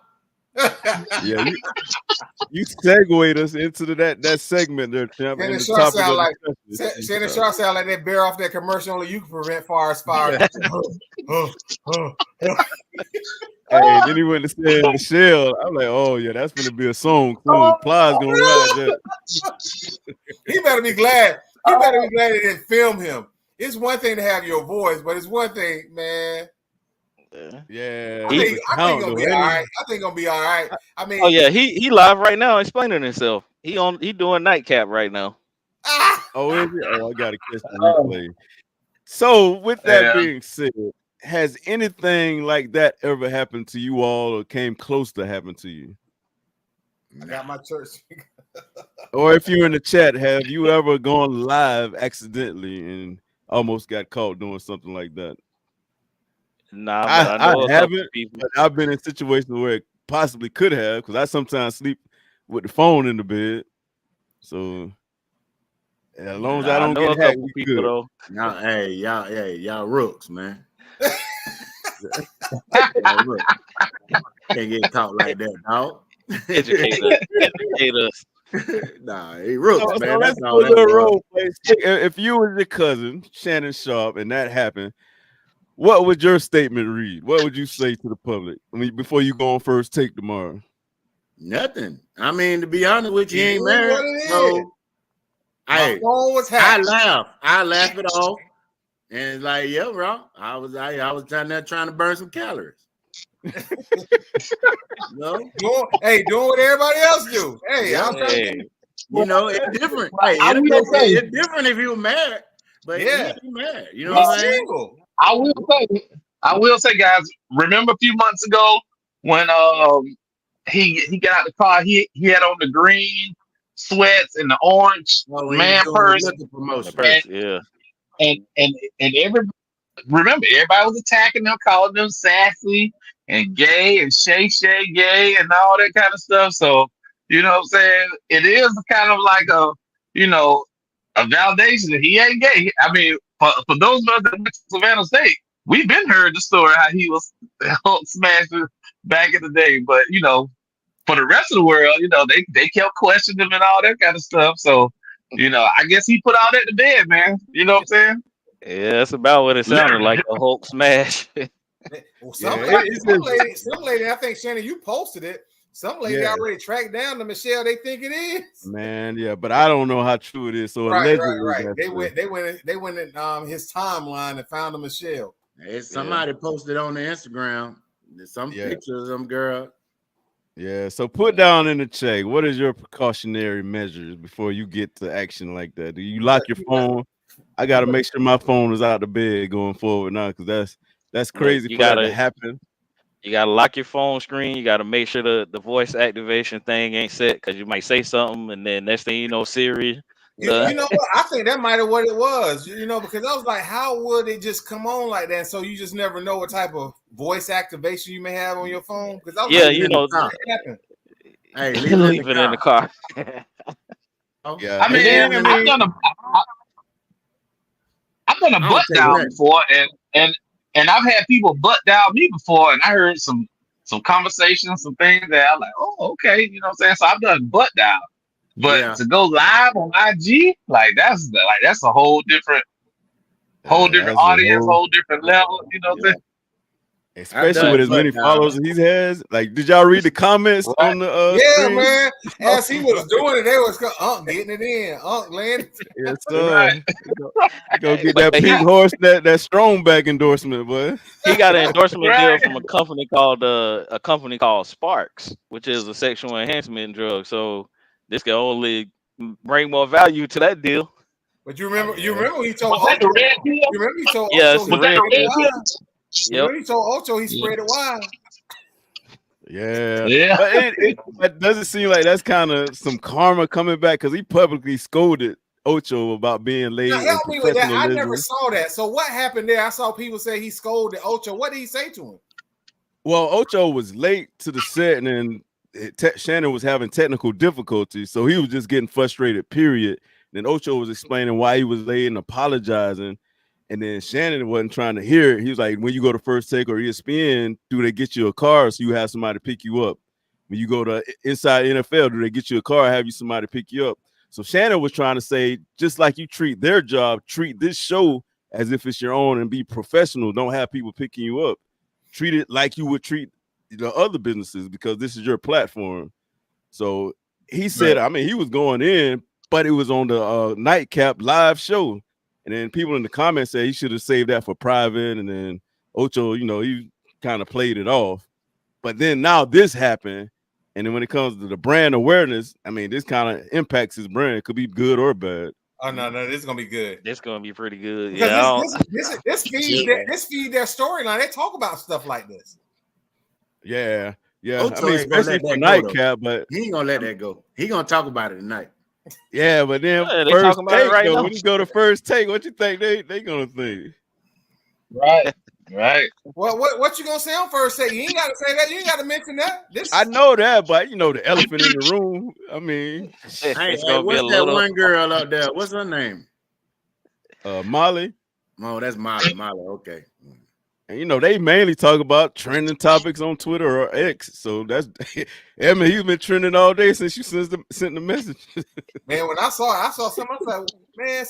Yeah, you segued us into that segment there, champ. Shannon Sharpe sound like that bear off that commercial only you can prevent forest fire. Hey, then he went to say Michelle. I'm like, oh yeah, that's gonna be a song. Cool. Plies gonna ride that. He better be glad. He better be glad they didn't film him. It's one thing to have your voice, but it's one thing, man. Yeah, I think gonna be all right. I think gonna be all right. I mean, Oh yeah, he live right now explaining himself. He doing nightcap right now. Oh, is it? Oh, I gotta catch the replay. So, with that being said, has anything like that ever happened to you all, or came close to happen to you? I got my church. Or if you're in the chat, have you ever gone live accidentally and almost got caught doing something like that? Nah, but I know haven't. But I've been in situations where it possibly could have, because I sometimes sleep with the phone in the bed. So as long as I don't get hacked, we good. Though. Y'all rooks, man. Y'all can't get caught like that, dog. Educate us. Nah, he rooks, man. So that's all. Role play. If you were your cousin, Shannon Sharpe, and that happened, what would your statement read? What would you say to the public? I mean, before you go on first take tomorrow? Nothing. I mean, to be honest with you, he ain't married. So I laugh it off. And it's like, yeah, bro. I was trying to burn some calories. No? Doing what everybody else do. Hey, it's different. Hey, it's different if you were married, but yeah, you married. You know what I'm saying? I will say, guys, remember a few months ago when he got out the car, he had on the green sweats and the orange man purse. And everybody was attacking them, calling them sassy and gay and Shay gay and all that kind of stuff. So, you know what I'm saying? It is kind of like a validation that he ain't gay. I mean, for those of us that went to Savannah State, we've been heard the story how he was smashed back in the day. But, for the rest of the world, they kept questioning him and all that kind of stuff. So, I guess he put all that to bed, man. You know what I'm saying? Yeah, that's about what it sounded like, a Hulk smash. Well, some lady, I think, Shannon, you posted it. Some lady already tracked down the Michelle they think it is. Man, yeah, but I don't know how true it is. So right. They went in his timeline and found the Michelle. Hey, somebody posted on the Instagram some pictures of them girl. Yeah, so put down in the chat, what is your precautionary measures before you get to action like that? Do you lock your phone? I got to make sure my phone is out of bed going forward now, because That's But crazy for that to happen. you gotta lock your phone screen. You gotta make sure the voice activation thing ain't set because you might say something and then next thing you know, Siri. You know what? I think that might have what it was. You know, because I was like, how would it just come on like that? So you just never know what type of voice activation you may have on your phone. Because I was like, you know, hey, leave it in the car. Yeah, I mean, I've done a butt dial before, and I've had people butt dial me before, and I heard some conversations, some things that I'm like, oh, okay, you know what I'm saying? So I've done butt dial, but to go live on IG, like that's a whole different audience, whole different level, you know what I'm saying? Especially with as many followers as he has. Like, did y'all read the comments on the yeah, man. As he was doing it, they was getting it in. Landing. Yes, sir. Go get that pink horse, that strong back endorsement, boy. He got an endorsement deal from a company called Sparks, which is a sexual enhancement drug. So this can only bring more value to that deal. But you remember he told Ocho. You remember he told Ocho he spread it wide. Yep. He told Ocho he spread it wide. Yeah. But it doesn't seem like that's kind of some karma coming back because he publicly scolded Ocho about being late. Now, help me with that. I never saw that. So what happened there? I saw people say he scolded Ocho. What did he say to him? Well, Ocho was late to the set, and then Shannon was having technical difficulties, so he was just getting frustrated. Period. Then Ocho was explaining why he was late and apologizing. And then Shannon wasn't trying to hear it. He was like, when you go to First Take or ESPN, do they get you a car so you have somebody to pick you up? When you go to Inside NFL, do they get you a car, have you somebody to pick you up? So Shannon was trying to say, just like you treat their job, treat this show as if it's your own and be professional. Don't have people picking you up. Treat it like you would treat the other businesses because this is your platform. So he said, I mean, he was going in, but it was on the Nightcap live show. And then people in the comments say he should have saved that for private. And then Ocho, he kind of played it off. But then now this happened. And then when it comes to the brand awareness, I mean, this kind of impacts his brand. It could be good or bad. Oh, no, this is going to be good. This is going to be pretty good. This feed their storyline. They talk about stuff like this. Yeah. Ocho I mean, especially for Nightcap, but he ain't going to let that go. He going to talk about it tonight. Yeah, but then First Take, right when you go to First Take, what you think they gonna think? Right. Well, what you gonna say on First Take? You ain't gotta say that. You ain't gotta mention that. I know that, but the elephant in the room. I mean, what's that one girl out there? What's her name? Molly. Oh, that's Molly. Okay. And they mainly talk about trending topics on Twitter or X. So that's I mean, he's been trending all day since you sent the message. Man, when I saw something, I was like, man,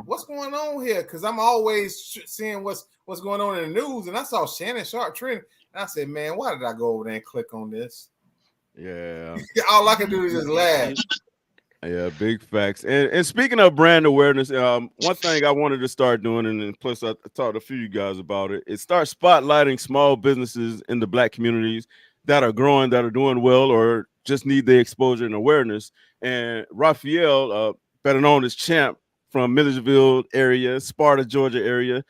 what's going on here? Because I'm always seeing what's going on in the news, and I saw Shannon Sharpe trending. And I said, man, why did I go over there and click on this? Yeah. All I can do is just laugh. Yeah, big facts. And speaking of brand awareness, one thing I wanted to start doing, and plus I talked to a few of you guys about it, is start spotlighting small businesses in the Black communities that are growing, that are doing well, or just need the exposure and awareness. And Raphael, better known as Champ from Millersville area, Sparta, Georgia area,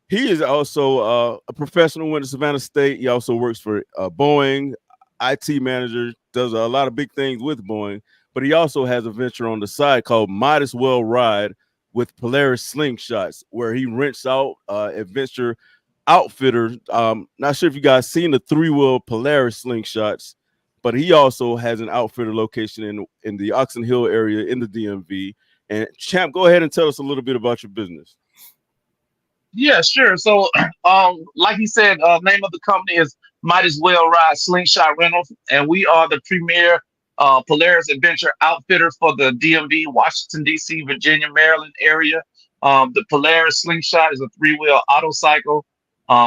he is also a professional, went to Savannah State. He also works for Boeing, IT manager, does a lot of big things with Boeing. But he also has a venture on the side called Might As Well Ride with Polaris Slingshots, where he rents out adventure outfitters. Not sure if you guys seen the 3-wheel Polaris Slingshots, but he also has an outfitter location in the Oxon Hill area in the DMV. And Champ, go ahead and tell us a little bit about your business. Yeah, sure. So, like he said, name of the company is Might As Well Ride Slingshot Rental, and we are the premier Polaris Adventure outfitter for the DMV, Washington, D.C., Virginia, Maryland area. The Polaris Slingshot is a 3-wheel autocycle.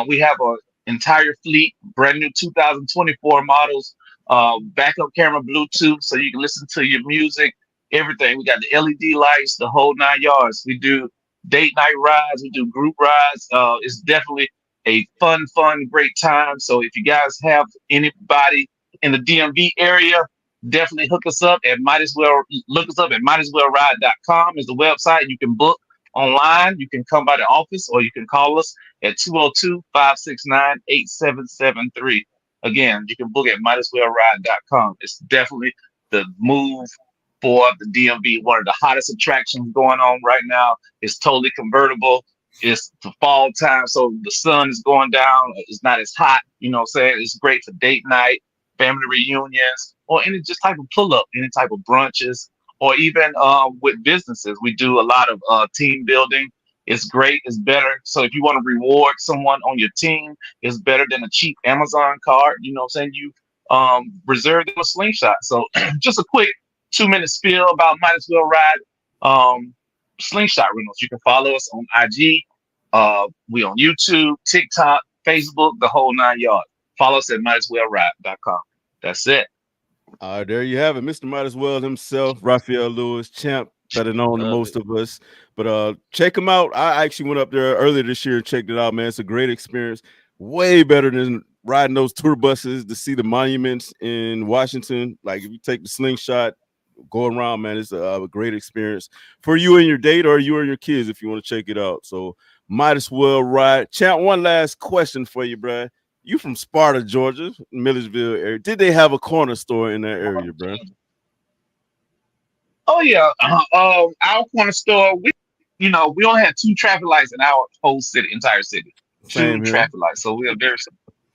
We have an entire fleet, brand new 2024 models, backup camera, Bluetooth, so you can listen to your music, everything. We got the LED lights, the whole 9 yards. We do date night rides, we do group rides. It's definitely a fun, great time. So if you guys have anybody in the DMV area, definitely hook us up at might as well ride.com is the website. You can book online. You can come by the office or you can call us at 202-569-8773. Again, you can book at mightасwellride.com. It's definitely the move for the DMV. One of the hottest attractions going on right now. It's totally convertible. It's the fall time, so the sun is going down. It's not as hot. You know what I'm saying? It's great for date night, family reunions, or any just type of pull-up, any type of brunches, or even with businesses. We do a lot of team building. It's great. It's better. So if you want to reward someone on your team, it's better than a cheap Amazon card. You know what I'm saying? You reserve them a slingshot. So just a quick 2-minute spiel about Might As Well Ride slingshot rentals. You can follow us on IG. We on YouTube, TikTok, Facebook, the whole 9 yards. Follow us at mightасwellride.com. That's it. All right, there you have it. Mr. Might As Well himself, Raphael Lewis, champ, better known to most of us. But check him out. I actually went up there earlier this year and checked it out, man. It's a great experience. Way better than riding those tour buses to see the monuments in Washington. Like if you take the slingshot, go around, man, it's a great experience for you and your date or you and your kids if you want to check it out. So Might As Well Ride. Champ, one last question for you, Brad. You from Sparta, Georgia, Milledgeville area. Did they have a corner store in that area, bro? Oh yeah, our corner store. We only had 2 traffic lights in our whole city, entire city. Same 2 here. traffic lights. So we're a very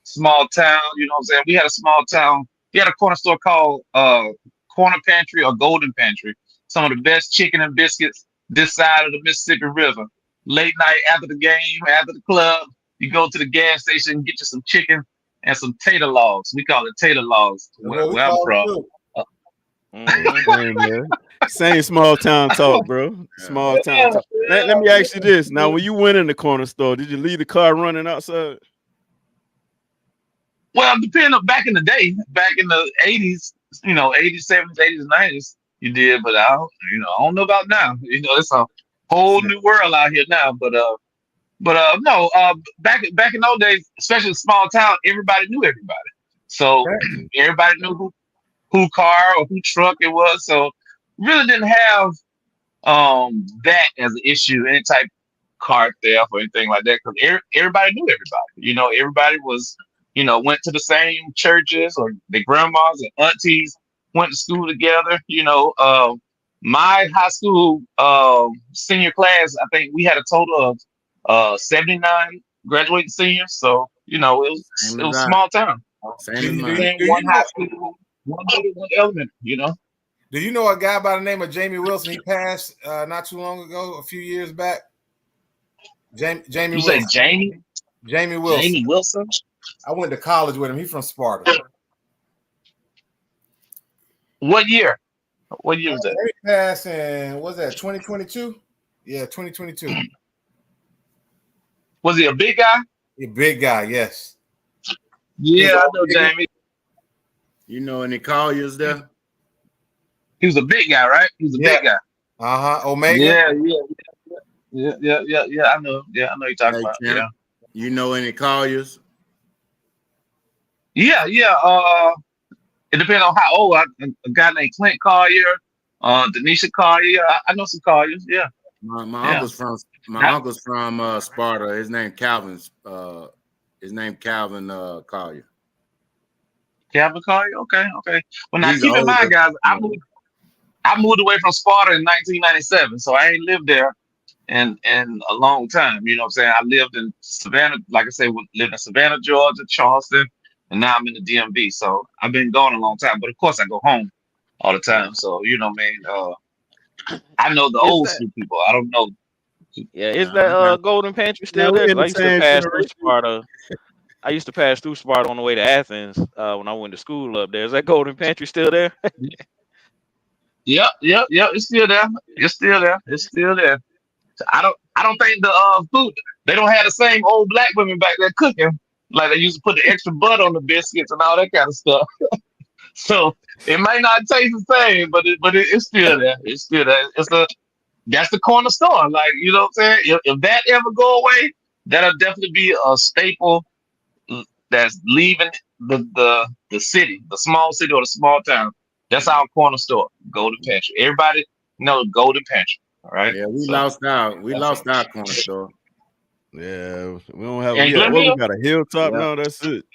small town. You know what I'm saying? We had a small town. We had a corner store called Corner Pantry or Golden Pantry. Some of the best chicken and biscuits this side of the Mississippi River. Late night after the game, after the club, you go to the gas station and get you some chicken and some tater logs. We call it tater logs where I'm from. Same, man. Same small town talk, bro. Small town talk. Let me ask you this. Now, when you went in the corner store, did you leave the car running outside? Well, depending on back in the day, back in the 80s, 80s, 70s, 80s, 90s, you did, but I don't know about now. It's a whole new world out here now. But no, back in those days, especially in small town, everybody knew everybody. So everybody knew who car or who truck it was. So really didn't have that as an issue, any type of car theft or anything like that, because everybody knew everybody. Everybody was, went to the same churches, or their grandmas and aunties went to school together. My high school senior class, I think we had a total of 79 graduating seniors. So it was a small town. Same One high school, one middle, one elementary. Do you know a guy by the name of Jamie Wilson? He passed not too long ago, a few years back. Jamie You Wilson. say Jamie? Jamie Wilson. Jamie Wilson? I went to college with him. He's from Sparta. What year? What year was that? He passed in, what was that, 2022? Yeah, 2022. Was he a big guy? A big guy, yes. Yeah, I know Jamie. You know any Colliers there? He was a big guy, right? He was a big guy. Omega. Yeah. I know. Yeah, I know you're talking about. Champ, Yeah. You know any Colliers? Yeah. It depends on how old. A guy named Clint Collier, Denisha Collier. I know some Colliers. Yeah. My uncle's from Sparta. His name Calvin. Calvin Collier. Calvin Collier. Okay. Well, now He's keep in mind, older. guys. I moved away from Sparta in 1997, so I ain't lived there in a long time. You know what I'm saying? I lived in Savannah, like I said, lived in Savannah, Georgia, Charleston, and now I'm in the DMV. So I've been gone a long time, but of course I go home all the time. So I know the old school people. I don't know. Yeah, is that Golden Pantry still there? 'Cause I used to pass through Sparta. I used to pass through Sparta on the way to Athens when I went to school up there. Is that Golden Pantry still there? Yep. It's still there. I don't think the food, they don't have the same old black women back there cooking. Like they used to put the extra butter on the biscuits and all that kind of stuff. So it might not taste the same, but it's still there. It's still there. That's the corner store. Like, you know what I'm saying? If that ever go away, that'll definitely be a staple that's leaving the city, the small city or the small town. That's our corner store, Golden Pantry. Everybody knows Golden Pantry. All right. Yeah, we So, lost our corner store. Yeah, we don't have. and We Glennville, got a hilltop Yeah. now. That's it.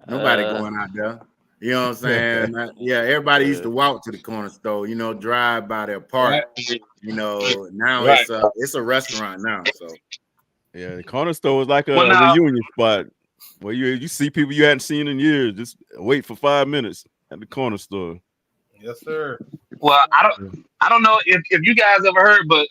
Nobody Uh, going out there. You know what I'm saying? Yeah, everybody used to walk to the corner store, drive by their park. right? Now Right. it's a restaurant now. So Yeah, the corner store was like Well, a now, reunion spot where you see people you hadn't seen in years. Just wait for 5 minutes at the corner store. Yes, sir. well, I don't know if you guys ever heard, but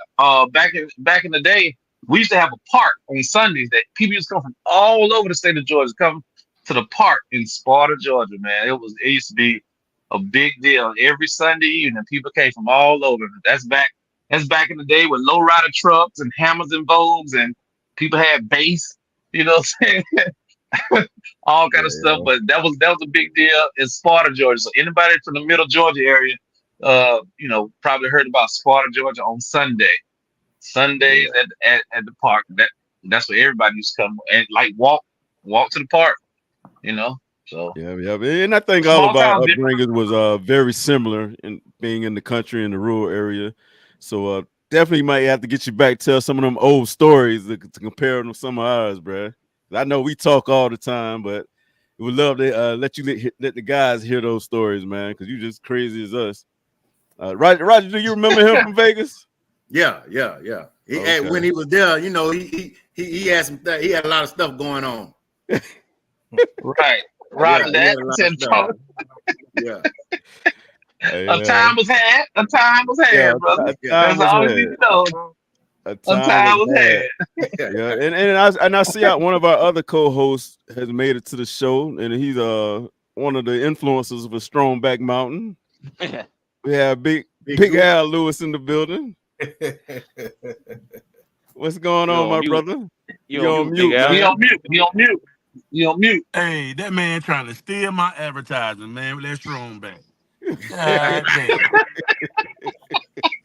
back in the day, we used to have a park on Sundays that people used to come from all over the state of Georgia come to the park in Sparta, Georgia. Man, it used to be a big deal every Sunday evening. People came from all over. That's back in the day with lowrider trucks and hammers and vogues, and people had bass. You know what I'm saying? All kind of stuff. But that was a big deal in Sparta, Georgia. So anybody from the Middle Georgia area, probably heard about Sparta, Georgia on Sundays at the park. That's where everybody used to come and like walk to the park. So Yeah. And I think all small of our towns different. upbringing was very similar in being in the country in the rural area. So definitely might have to get you back, tell some of them old stories to compare them to some of ours, bruh. I know we talk all the time, but we would love to let the guys hear those stories, man, because you just crazy as us. Roger, do you remember him from Vegas? yeah. Okay. When he was there, he had he had a lot of stuff going on. Right. Roger He had that. a lot Said of stuff. Yeah. a time was had. A time was had, Yeah, brother. a time That's was all you had. need to know. A A time was had. Yeah, and I see one of our other co-hosts has made it to the show, and he's one of the influencers of a Strong Back Mountain. We have Big Al Lewis in the building. What's going on, my brother? You on mute, man. He on mute. Hey, that man trying to steal my advertising, man, with that strong back. God damn.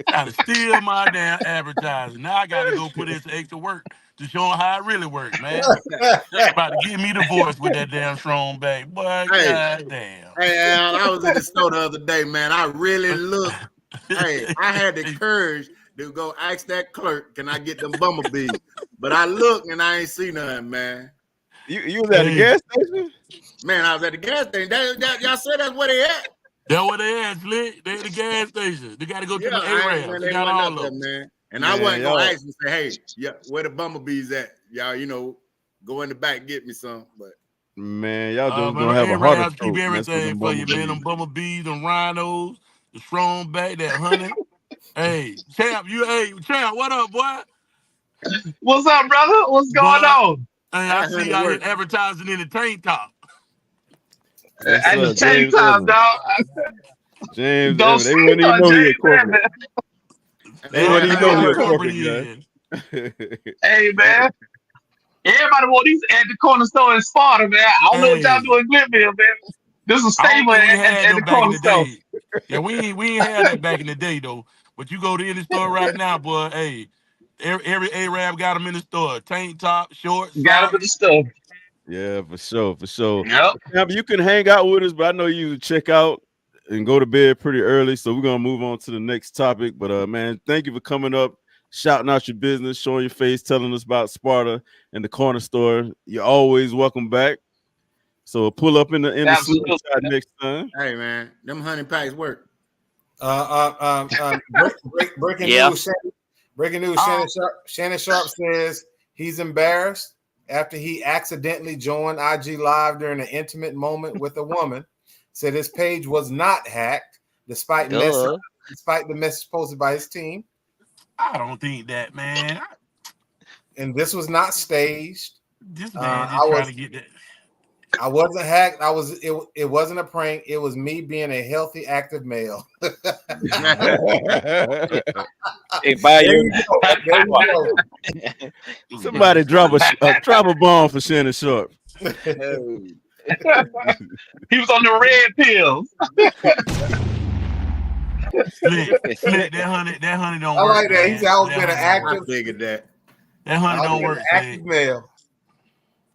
Trying to steal my damn advertising. Now I got to go put in some extra work to show him how it really works, man. About to give me the voice with that damn strong back. Boy, god damn. Hey, Al, I was in the store the other day, man. I really looked. Hey, I had the courage to go ask that clerk, can I get them bumblebees? But I looked and I ain't see none, man. You was at the gas station? Man, I was at the gas station. Y'all said that's where they at. That's what they at, Slick. They at the gas station. They got to go to the A-Rams. They got all of them. Man. And I wasn't going to ask and say, hey, yeah, where the bumblebees at? Y'all, go in the back and get me some. But man, y'all just don't have a heart of keep everything for you, man. Them bumblebees, them rhinos, the strong back, that honey. Hey, Champ, what up, boy? What's up, brother? What's going on? Hey, I see y'all here advertising in the tank top. At the tank top, dog. James, Don't they wouldn't even know you're corporate. They wouldn't even know you're corporate. Hey, man. Everybody want these at the corner store in Sparta, man. I don't know what y'all doing in Glennville, man. This is stable at the corner store. Yeah, we ain't had that back in the day, though. But you go to any store right now, boy, hey, every Arab got them in the store. Tank top, shorts. Got them in the store. Yeah, for sure. Yep. Now, you can hang out with us, but I know you check out and go to bed pretty early. So we're gonna move on to the next topic. But man, thank you for coming up, shouting out your business, showing your face, telling us about Sparta and the corner store. You're always welcome back. So pull up in the slingshot next time. Hey man, them honey packs work. Breaking news. Breaking news. Shannon Sharpe says he's embarrassed after he accidentally joined IG Live during an intimate moment with a woman. Said his page was not hacked, despite the message posted by his team. I don't think that, man. And this was not staged. This man just trying to get that. I wasn't hacked. It wasn't a prank. It was me being a healthy, active male. Somebody drop a bomb for Shannon Sharpe. He was on the red pills. Slick, that honey don't work. I like that. He's always been an active. I figured that. That honey don't work. Active male.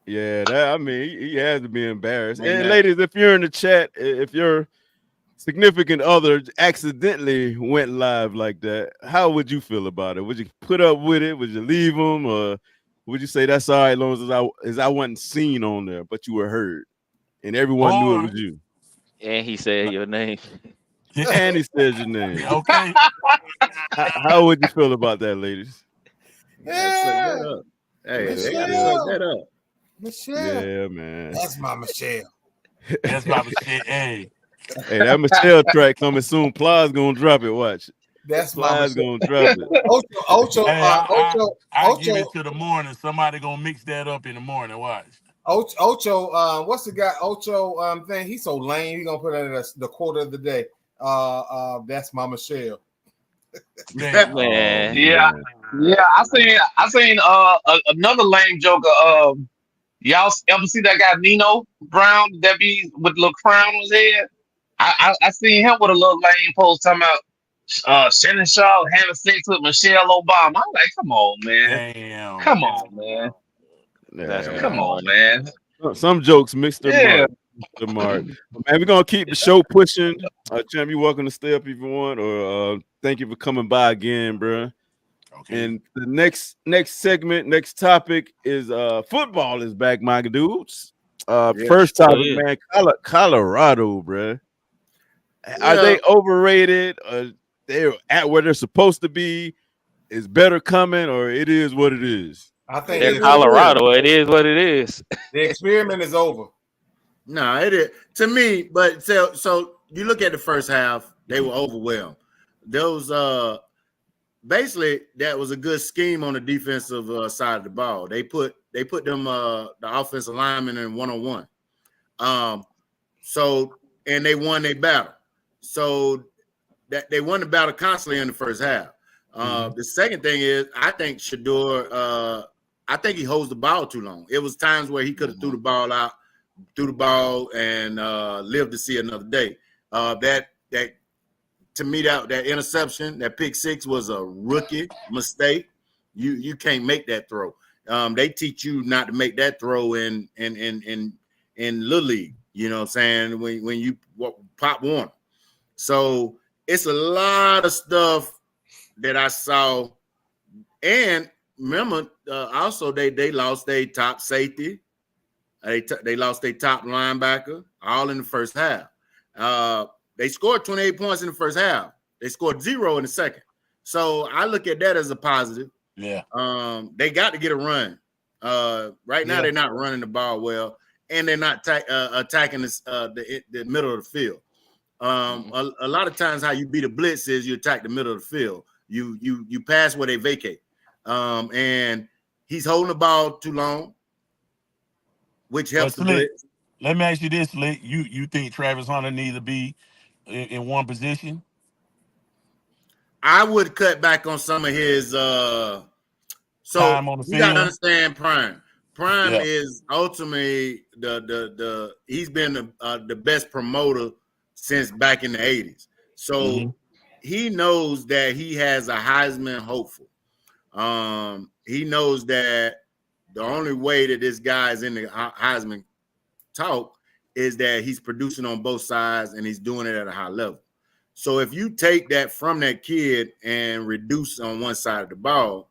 Yeah, he has to be embarrassed. And ladies, if you're in the chat, if you're significant other accidentally went live like that, how would you feel about it? Would you put up with it? Would you leave them, or would you say that's all right, as long as I wasn't seen on there, but you were heard and everyone knew it Or was you, And he said your name. and he says your name? okay. How would you feel about that, ladies? Gotta suck Yeah, that up. Hey, they gotta suck Michelle. that up. Michelle. Yeah, man. That's my Michelle. That's my shit. Hey. Hey, that Michelle track coming soon. Plies gonna drop it. Watch. That's my Plies Michelle. gonna drop it. Ocho, Hey, I give Ocho, it to the morning. Somebody gonna mix that up in the morning. Watch. Ocho, what's the guy? Ocho, thing. He's so lame. He gonna put it as the quote of the day. That's my Michelle. Damn. Man. Yeah, yeah. I seen another lame joker. Y'all ever see that guy Nino Brown that be with the little crown on his head? I seen him with a little lame post talking about Shannon Sharpe having sex with Michelle Obama. I'm like, come on, man. Damn. Come on, man. That's Yeah. Come on, man. Some jokes mixed their Yeah. mark. The mark. Man, we're gonna keep the show pushing. Champ, you're welcome to stay up if you want, or thank you for coming by again, bro. Okay. And the next segment, next topic is football is back, my dudes. Yeah, First sure topic, is. man, Colorado, bro. Are Yeah. they overrated? They're at where they're supposed to be? Is better coming, or it is what it is? I think They're the Colorado. It is what it is. experiment is over. No, it is to me. But so you look at the first half, they were overwhelmed. Those basically that was a good scheme on the defensive side of the ball. They put them the offensive linemen in 1-on-1. So and they won their battle. So that they won the battle constantly in the first half. The second thing is I think Shador I think he holds the ball too long. It was times where he could have threw the ball and lived to see another day. That to me that interception, that pick six was a rookie mistake. You can't make that throw. They teach you not to make that throw in Little League. You know what I'm saying? When you pop one. So it's a lot of stuff that I saw. And remember, also they lost their top safety. They lost their top linebacker all in the first half. They scored 28 points in the first half. They scored 0 in the second. So I look at that as a positive. Yeah. They got to get a run. Right now, they're not running the ball well, and they're not attacking the middle of the field. A lot of times, how you beat a blitz is you attack the middle of the field. You pass where they vacate, and he's holding the ball too long, which helps the blitz. Let me ask you this, Slick. You think Travis Hunter needs to be in one position? I would cut back on some of his. So Time on the you got field. to understand Prime. Prime Yeah. is ultimately the he's been the best promoter since back in the 80s. So he knows that he has a Heisman hopeful. He knows that the only way that this guy is in the Heisman talk is that he's producing on both sides and he's doing it at a high level. So if you take that from that kid and reduce on one side of the ball,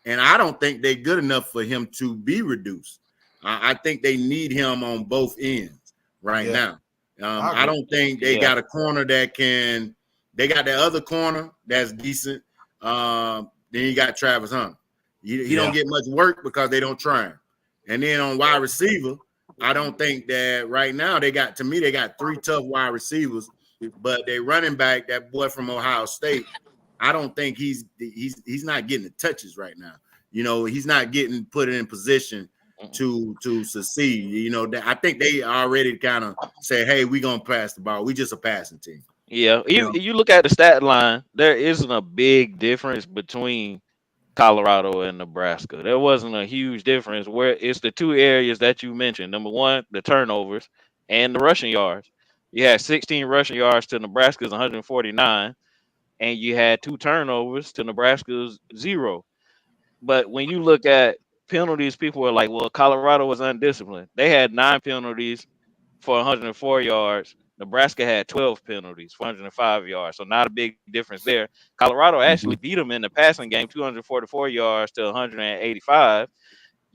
and I don't think they're good enough for him to be reduced. I think they need him on both ends right now. I don't think they got a corner that can. They got that other corner that's decent. Then you got Travis Hunter. He don't get much work because they don't try him. And then on wide receiver, I don't think that right now they got 3 tough wide receivers, but they running back, that boy from Ohio State, I don't think he's not getting the touches right now. You know, he's not getting put in position to succeed. You know, I think they already kind of say, hey, we're gonna pass the ball. We just a passing team. Yeah. You look at the stat line, there isn't a big difference between Colorado and Nebraska. There wasn't a huge difference where it's the two areas that you mentioned. Number one, the turnovers and the rushing yards. You had 16 rushing yards to Nebraska's 149, and you had 2 turnovers to Nebraska's 0. But when you look at penalties, people are like, well, Colorado was undisciplined. They had 9 penalties for 104 yards Nebraska had 12 penalties, 405 yards. So not a big difference there. Colorado actually beat them in the passing game, 244 yards to 185.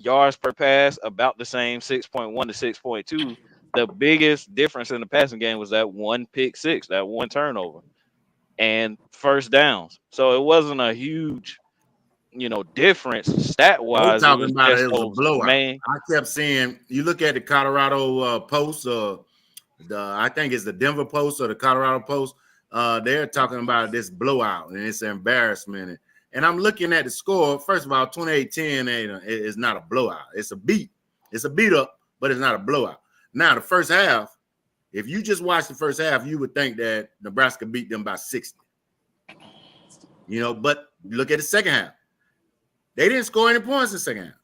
Yards per pass, about the same, 6.1 to 6.2. The biggest difference in the passing game was that one pick six, that one turnover, and first downs. So it wasn't a huge, difference stat They wise. It talking was about just it was a those blowout. main. I kept seeing. You look at the Colorado Post, I think it's the Denver Post or the Colorado Post. They're talking about this blowout and it's an embarrassment. And I'm looking at the score. First of all, 28-10 is not a blowout. It's a beat. It's a beat up, but it's not a blowout. Now, the first half, if you just watch the first half, you would think that Nebraska beat them by 60. But look at the second half. They didn't score any points in the second half.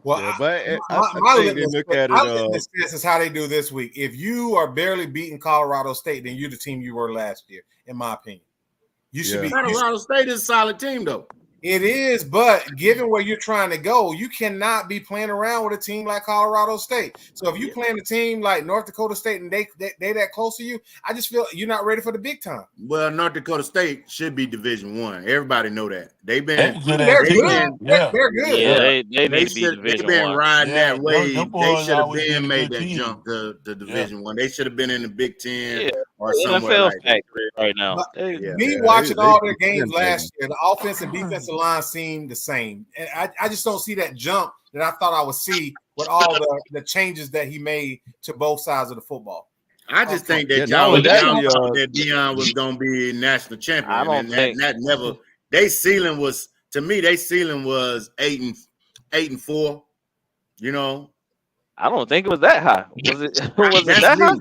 Well, yeah, but my I think they look at it. This is how they do this week. If you are barely beating Colorado State, then you're the team you were last year, in my opinion. You should be. Colorado State is a solid team, though. It is, but given where you're trying to go, you cannot be playing around with a team like Colorado State. So if you playing a team like North Dakota State and they that close to you, I just feel you're not ready for the big time. Well, North Dakota State should be Division I. Everybody know that. They're good. They're good. Yeah, they need to be Division They've been riding that wave. They should have been made that team. jump to Division I. They should have been in the Big Ten or NFL somewhere like that. right now. Watching all their games last year, the offense and defensive line seemed the same. And I just don't see that jump that I thought I would see with all the changes that he made to both sides of the football. I just think that Deion was going to be national champion. I don't think that never. Their ceiling was 8-4. I don't think it was that high. Was it? Was it that high?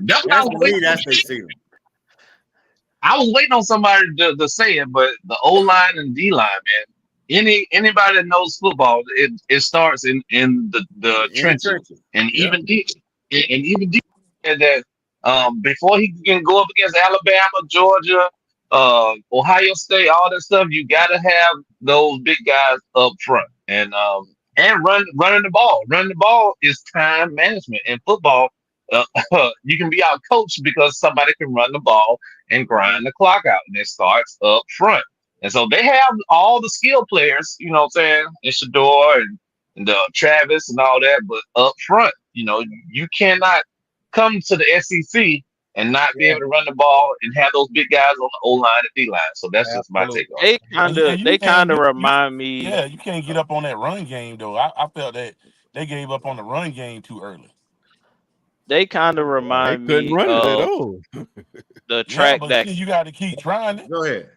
That's their ceiling. I was waiting on somebody to say it, but the O line and D line, man. Anybody that knows football, it starts in the trenches, and even that before he can go up against Alabama, Georgia, Ohio State, all that stuff, you gotta have those big guys up front and running the ball. Running the ball is time management in football. You can be out coached because somebody can run the ball and grind the clock out, and it starts up front. And so they have all the skill players, you know what I'm saying, and Shador and Travis and all that, but up front, you cannot come to the SEC and not be able to run the ball and have those big guys on the O line and D line. So that's just my take on it. They kind of remind me. Yeah, you can't get up on that run game though. I felt that they gave up on the run game too early. They kind of remind me run it at all. The track that you got to keep trying it. Go ahead.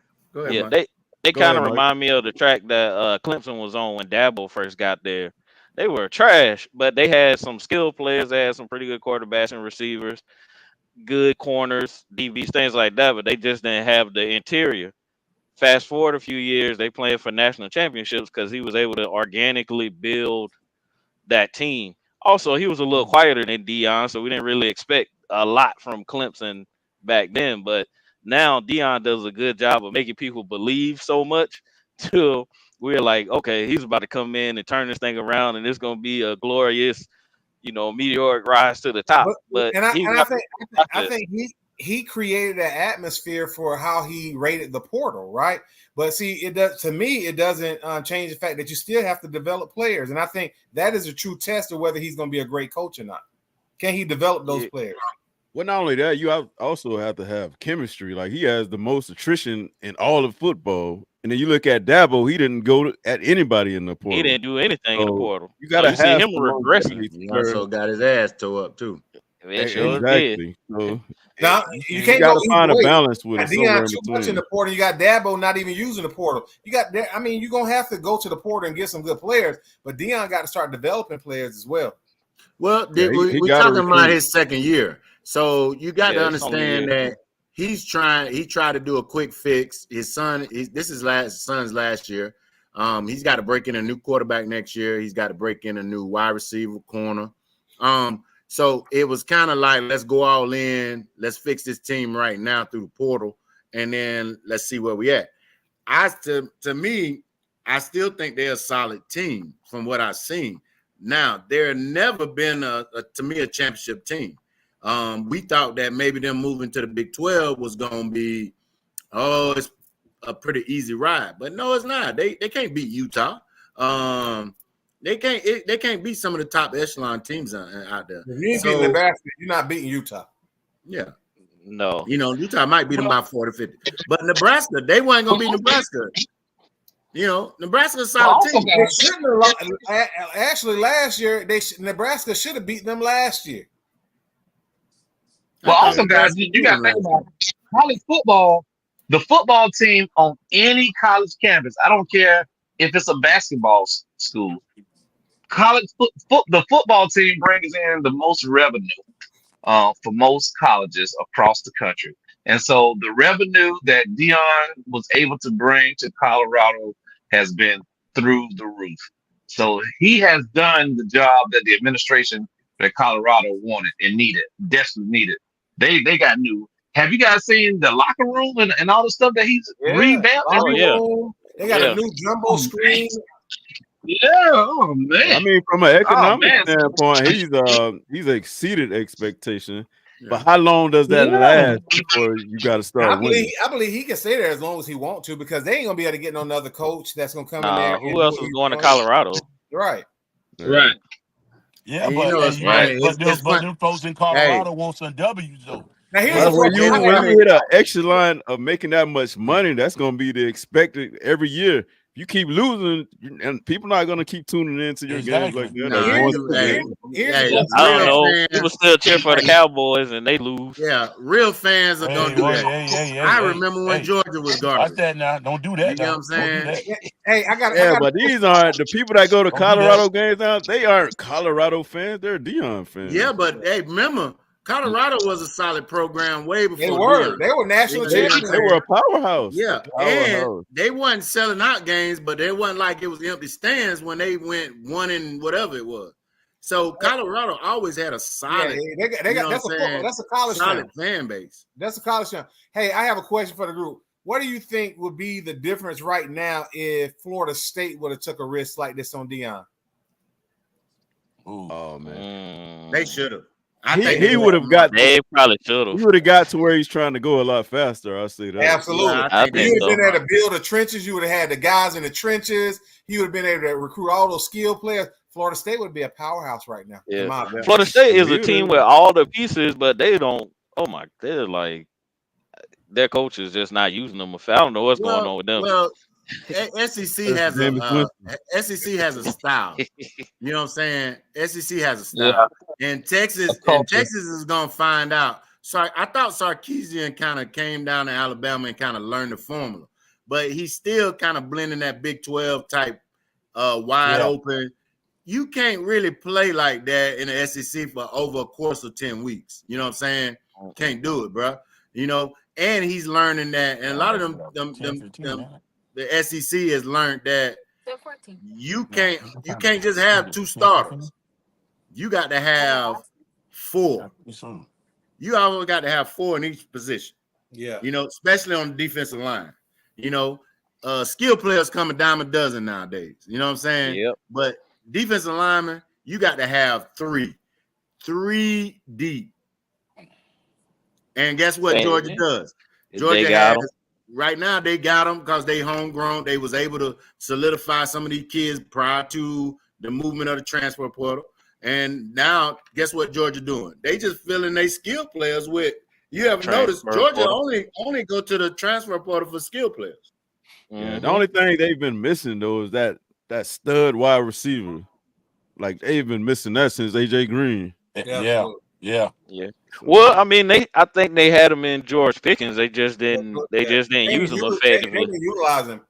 Yeah, Mike. they kind of remind me of the track that Clemson was on when Dabo first got there. They were trash, but they had some skilled players. They had some pretty good quarterbacks and receivers, good corners, DBs, things like that. But they just didn't have the interior. Fast forward a few years, they played for national championships because he was able to organically build that team. Also, he was a little quieter than Deion, so we didn't really expect a lot from Clemson back then. But now Deion does a good job of making people believe so much till we're like, okay, he's about to come in and turn this thing around, and it's going to be a glorious, meteoric rise to the top. I think he created an atmosphere for how he rated the portal, right? But see, it doesn't change the fact that you still have to develop players, and I think that is a true test of whether he's going to be a great coach or not. Can he develop those players? Well, not only that, you also have to have chemistry. Like, he has the most attrition in all of football. And then you look at Dabo, he didn't go at anybody in the portal. He didn't do anything in the portal. You got to see him regressing. He also got his ass tore up too. Exactly. So now you can't got to find a balance with it. Deion too much in the portal. You got Dabo not even using the portal. You're gonna have to go to the portal and get some good players. But Deion got to start developing players as well. Well, we're talking about his second year. So you got to understand that he tried to do a quick fix. His son, this is son's last year. He's got to break in a new quarterback next year. He's got to break in a new wide receiver corner. So it was kind of like, let's go all in. Let's fix this team right now through the portal, and then let's see where we at. To me, I still think they're a solid team from what I've seen. Now, there never been to me a championship team. We thought that maybe them moving to the Big 12 was gonna be, it's a pretty easy ride, but no, it's not. They can't beat Utah. They can't beat some of the top echelon teams out there. If you ain't beating Nebraska, you're not beating Utah. Yeah. No. Utah might beat them by 40-50. But Nebraska, they weren't gonna beat Nebraska. Nebraska's a solid team. They shouldn't have. Actually, last year, Nebraska should have beaten them last year. Well, also, guys, you got to think about college football. The football team on any college campus, I don't care if it's a basketball school, the football team brings in the most revenue for most colleges across the country. And so the revenue that Deion was able to bring to Colorado has been through the roof. So he has done the job that the administration that Colorado wanted and needed, desperately needed. They got new. Have you guys seen the locker room and all the stuff that he's revamped? They got a new jumbo screen. Yeah, oh man. I mean, from an economic standpoint, he's exceeded expectation. Yeah. But how long does that last before you got to start winning? I believe he can stay there as long as he wants to, because they ain't gonna be able to get no another coach that's gonna come in there. Who else is going to Colorado? Right. Yeah, but them folks in Colorado want some W's though. Now when you hit an echelon of making that much money, that's going to be the expected every year. You keep losing, and people not going to keep tuning into your games like that. I don't know. People still cheer for the Cowboys, and they lose. Yeah, real fans are going to do that. I remember when Georgia was garbage. Watch that now. Don't do that. You know what I'm saying? But these aren't the people that go to Colorado games now. They aren't Colorado fans. They're Deion fans. Yeah, but hey, remember, Colorado was a solid program way before. They were national champions. They were a powerhouse. Yeah, and they wasn't selling out games, but they wasn't like it was empty stands when they went 1 and whatever it was. So Colorado always had a solid. That's a college solid fan base. That's a college town. Hey, I have a question for the group. What do you think would be the difference right now if Florida State would have took a risk like this on Deion? Oh man, they should have. I think he would have got. They probably should have. He would have got to where he's trying to go a lot faster. I'll say that. Absolutely. Yeah, you would have been able to build the trenches. You would have had the guys in the trenches. He would have been able to recruit all those skilled players. Florida State would be a powerhouse right now. Yeah. Florida State is a team with all the pieces, but they don't. They're like their coach is just not using them. I don't know what's going on with them. Well, SEC has a style. You know what I'm saying? SEC has a style, and Texas is gonna find out. So I thought Sarkisian kind of came down to Alabama and kind of learned the formula, but he's still kind of blending that Big 12 type, wide open. You can't really play like that in the SEC for over a course of 10 weeks. You know what I'm saying? Can't do it, bro. And he's learning that, and a lot of them the SEC has learned that you can't just have 2 starters. You got to have 4. You always got to have 4 in each position. Yeah. Especially on the defensive line. Skill players come a dime a dozen nowadays. You know what I'm saying? Yep. But defensive linemen, you got to have 3 deep. And guess what Georgia does? Georgia has. Right now, they got them because they homegrown. They was able to solidify some of these kids prior to the movement of the transfer portal. And now, guess what Georgia doing? They just filling their skill players with. You have noticed Georgia only go to the transfer portal for skill players. Yeah, the only thing they've been missing though is that stud wide receiver. Like they've been missing that since AJ Green. Yeah. Well, I mean, I think they had him in George Pickens. They just didn't use him effectively. They didn't utilize him.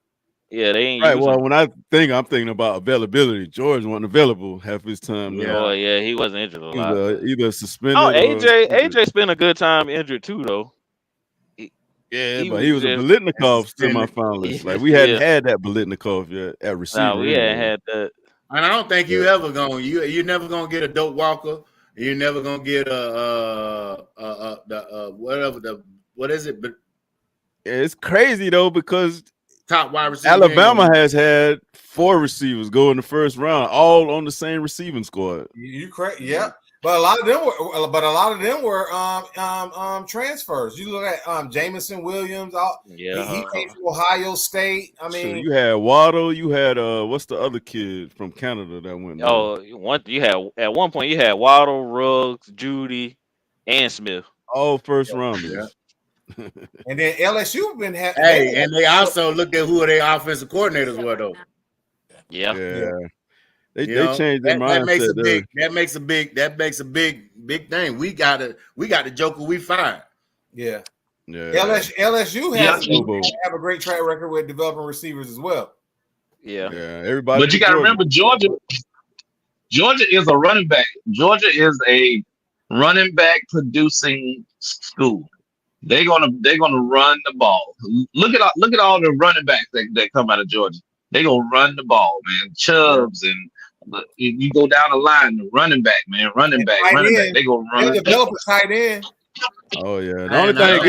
Yeah, they ain't. Right. Well, when I'm thinking about availability. George wasn't available half his time. Oh yeah, he wasn't injured a lot. Either suspended. Oh, AJ spent a good time injured too, though. But he was a Biletnikoff semifinalist. Like we hadn't had that Biletnikoff yet at receiver. No, we hadn't had that. And I don't think you're you're never gonna get a Doak Walker. You're never gonna get what is it? But it's crazy though because top wide receiver. Alabama has had 4 receivers go in the first round, all on the same receiving squad. You correct? Yeah. But a lot of them were transfers. You look at Jamison Williams. He came from Ohio State. I So mean, you had Waddle. You had what's the other kid from Canada that went there? You had at one point you had Waddle, Ruggs, Judy, and Smith. All first rounders. And then LSU been having. Hey, and they also looked at who their offensive coordinators were, though. Yeah. They changed their mindset. That makes a big thing. We got the Joker we fired. Yeah. LSU have a great track record with developing receivers as well. Yeah. Everybody. But you got to remember, Georgia is a running back. Georgia is a running back producing school. They're gonna run the ball. Look at all the running backs that come out of Georgia. They gonna run the ball, man. Chubbs and you go down the line, the running back, man, running back. They gonna run. They develop a tight end. Oh yeah. The only thing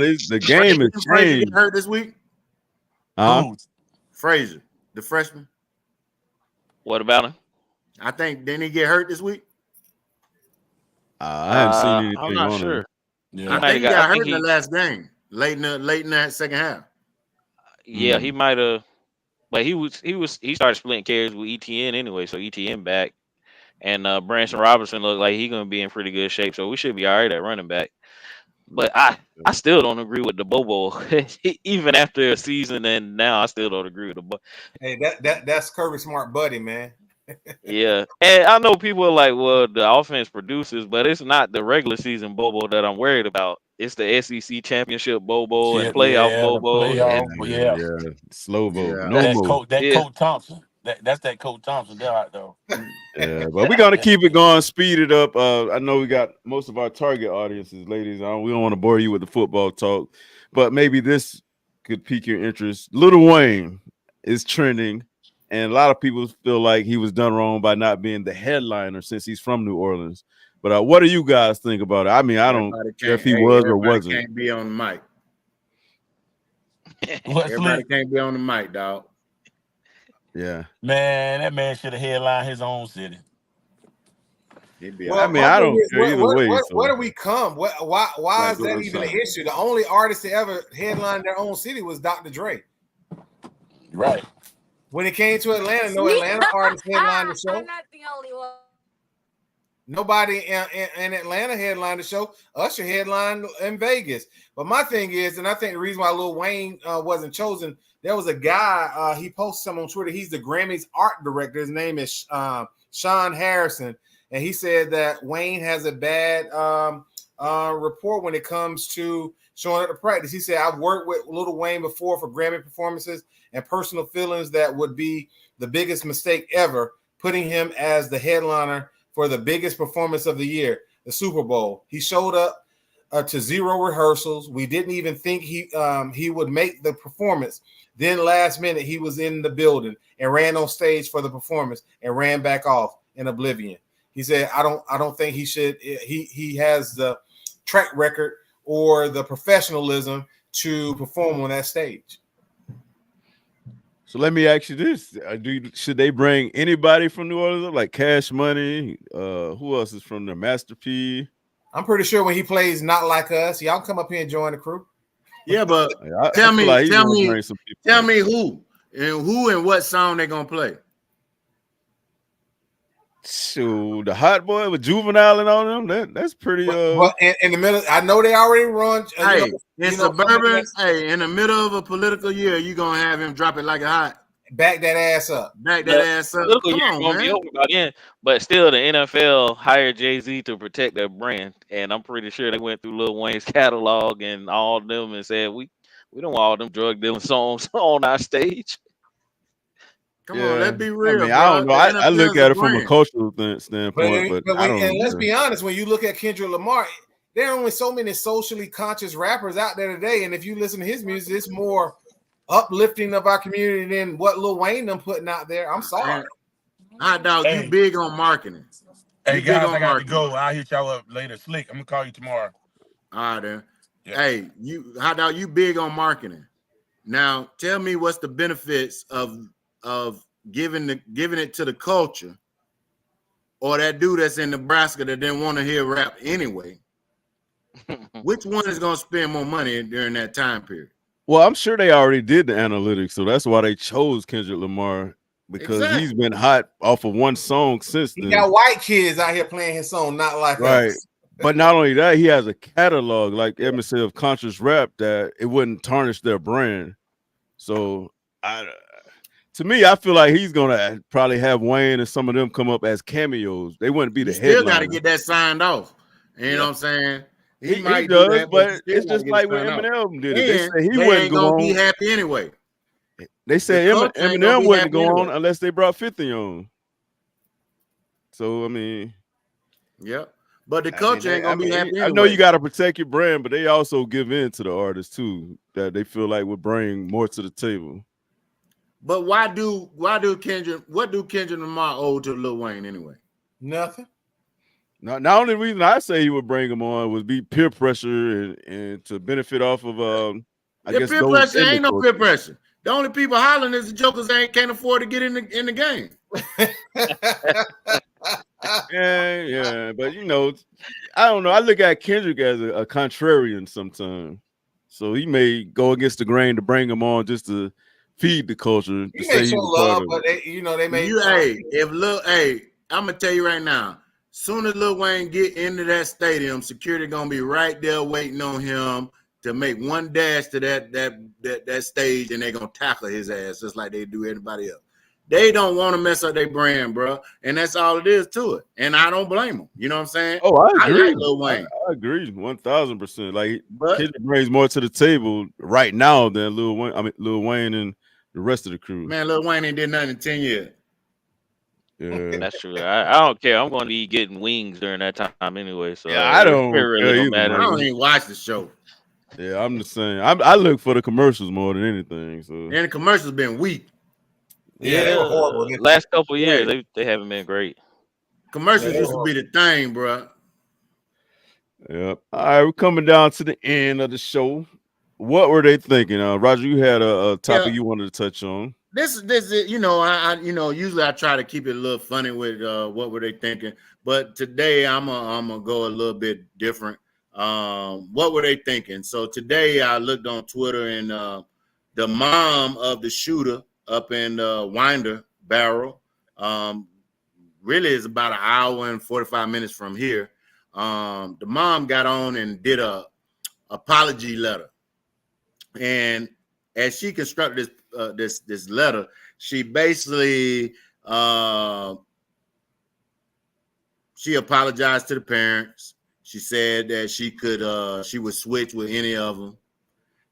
is the game is changed. Hurt this week? Frazier, the freshman. What about him? I think didn't he get hurt this week? I haven't seen anything. I'm not on sure. him. Yeah. I think he got hurt in the last game, late in that second half. Yeah, he might have, but he started splitting carries with ETN anyway, so ETN back, and Branson Robinson looked like he's gonna be in pretty good shape, so we should be all right at running back. But I still don't agree with the Bobo, even after a season, and now I still don't agree with the Bobo. Hey, that's Kirby Smart buddy, man. Yeah, and I know people are like, well, the offense produces, but it's not the regular season Bobo that I'm worried about. It's the SEC championship Bobo and playoff Bobo. Slow Bobo. Yeah. No That's more. Coach Thompson. That's that Coach Thompson there out though. Yeah, but we're gonna keep it going, speed it up. I know we got most of our target audiences, ladies. We don't want to bore you with the football talk, but maybe this could pique your interest. Lil Wayne is trending. And a lot of people feel like he was done wrong by not being the headliner since he's from New Orleans. But what do you guys think about it? I mean, I don't care if he was or wasn't. Can't be on the mic. Everybody can't be on the mic, dog. Yeah, man, that man should have headlined his own city. I mean, I don't care either way. Where do we come? Why is that even an issue? The only artist to ever headline their own city was Dr. Dre. Right. When it came to Atlanta, no Atlanta artist headlined the show. I'm not the only one. Nobody in Atlanta headlined the show. Usher headlined in Vegas. But my thing is, and I think the reason why Lil Wayne wasn't chosen, there was a guy, he posted something on Twitter. He's the Grammys art director. His name is Sean Harrison. And he said that Wayne has a bad report when it comes to showing up to practice. He said, I've worked with Lil Wayne before for Grammy performances and personal feelings that would be the biggest mistake ever, putting him as the headliner for the biggest performance of the year, the Super Bowl. He showed up to zero rehearsals. We didn't even think he would make the performance. Then last minute, he was in the building and ran on stage for the performance and ran back off in oblivion. He said, I don't think he should. He has the track record or the professionalism to perform on that stage. So let me ask you this: should they bring anybody from New Orleans, like Cash Money? Who else is from there? Master P. I'm pretty sure when he plays "Not Like Us," y'all come up here and join the crew. Yeah, but tell me who and what song they gonna play. So the Hot Boy with Juvenile and all them, that's pretty. Well, in the middle, I know they already run. Hey, suburban. Hey, in the middle of a political year, you gonna have him drop it like a hot. Back that ass up. Back that ass up. Come on, man. Be over by then, but still, the NFL hired Jay-Z to protect their brand, and I'm pretty sure they went through Lil Wayne's catalog and all of them and said, "We don't want all them drug dealing songs on our stage." Come on, let's be real. I mean, I don't know. I look at it from a cultural standpoint, but I don't. And let's be honest, when you look at Kendrick Lamar, there are only so many socially conscious rappers out there today, and if you listen to his music, it's more uplifting of our community than what Lil Wayne them putting out there. I'm sorry. Hot dog, you big on marketing. Hey guys, I got to go. I'll hit y'all up later. Slick, I'm gonna call you tomorrow. All right, then. Yeah. Hey, Hot dog, you big on marketing. Now, tell me what's the benefits of giving it to the culture or that dude that's in Nebraska that didn't want to hear rap anyway, which one is going to spend more money during that time period? Well, I'm sure they already did the analytics, so that's why they chose Kendrick Lamar, because he's Exactly. been hot off of one song since He then. got white kids out here playing his song, not like Right. us. But not only that, he has a catalog, like Edmund said, of conscious rap that it wouldn't tarnish their brand. So to me, I feel like he's gonna probably have Wayne and some of them come up as cameos. They wouldn't be the Still got to headline. get that signed off. You know what I'm saying? He might does, do that, but he it's still just gotta like get when it signed off. Eminem did it. They And said he they wouldn't ain't go gonna on. be happy anyway. They said The culture ain't gonna Eminem be wouldn't happy go anyway. on unless they brought 50 on. So I mean, Yep. But the culture ain't gonna be happy anyway. I know you got to protect your brand, but they also give in to the artists too that they feel like would bring more to the table. But what do Kendrick Lamar owe to Lil Wayne anyway? Nothing. Not only reason I say he would bring him on would be peer pressure and to benefit off of I guess peer those pressure ain't no culture. peer pressure. The only people hollering is the jokers that can't afford to get in the game. Yeah, but I don't know. I look at Kendrick as a contrarian sometimes, so he may go against the grain to bring him on just to feed the culture. He may show love, but they may. I'm gonna tell you right now. Soon as Lil Wayne get into that stadium, security gonna be right there waiting on him to make one dash to that stage, and they're gonna tackle his ass just like they do everybody else. They don't want to mess up their brand, bro, and that's all it is to it. And I don't blame them. You know what I'm saying? Oh, I agree. like Lil Wayne. I agree 1,000%. Like, Kendrick brings more to the table right now than Lil Wayne and the rest of the crew. Man, Lil Wayne ain't did nothing in 10 years. Yeah, that's true. I don't care. I'm going to be getting wings during that time anyway. So yeah, I don't really don't matter. I don't even watch the show. Yeah, I'm the same. I look for the commercials more than anything. So and the commercials been weak. Yeah, they were horrible. Last couple of years, they haven't been great. Commercials used to be the thing, bro. Yep. All right, we're coming down to the end of the show. What were they thinking? Roger, you had a topic you wanted to touch on. This is I usually I try to keep it a little funny with what were they thinking, but today I'm gonna go a little bit different. What were they thinking? So today I looked on Twitter, and the mom of the shooter up in Winder Barrel, really is about an hour and 45 minutes from here. The mom got on and did a apology letter, and as she constructed this letter, she basically she apologized to the parents. She said that she would switch with any of them.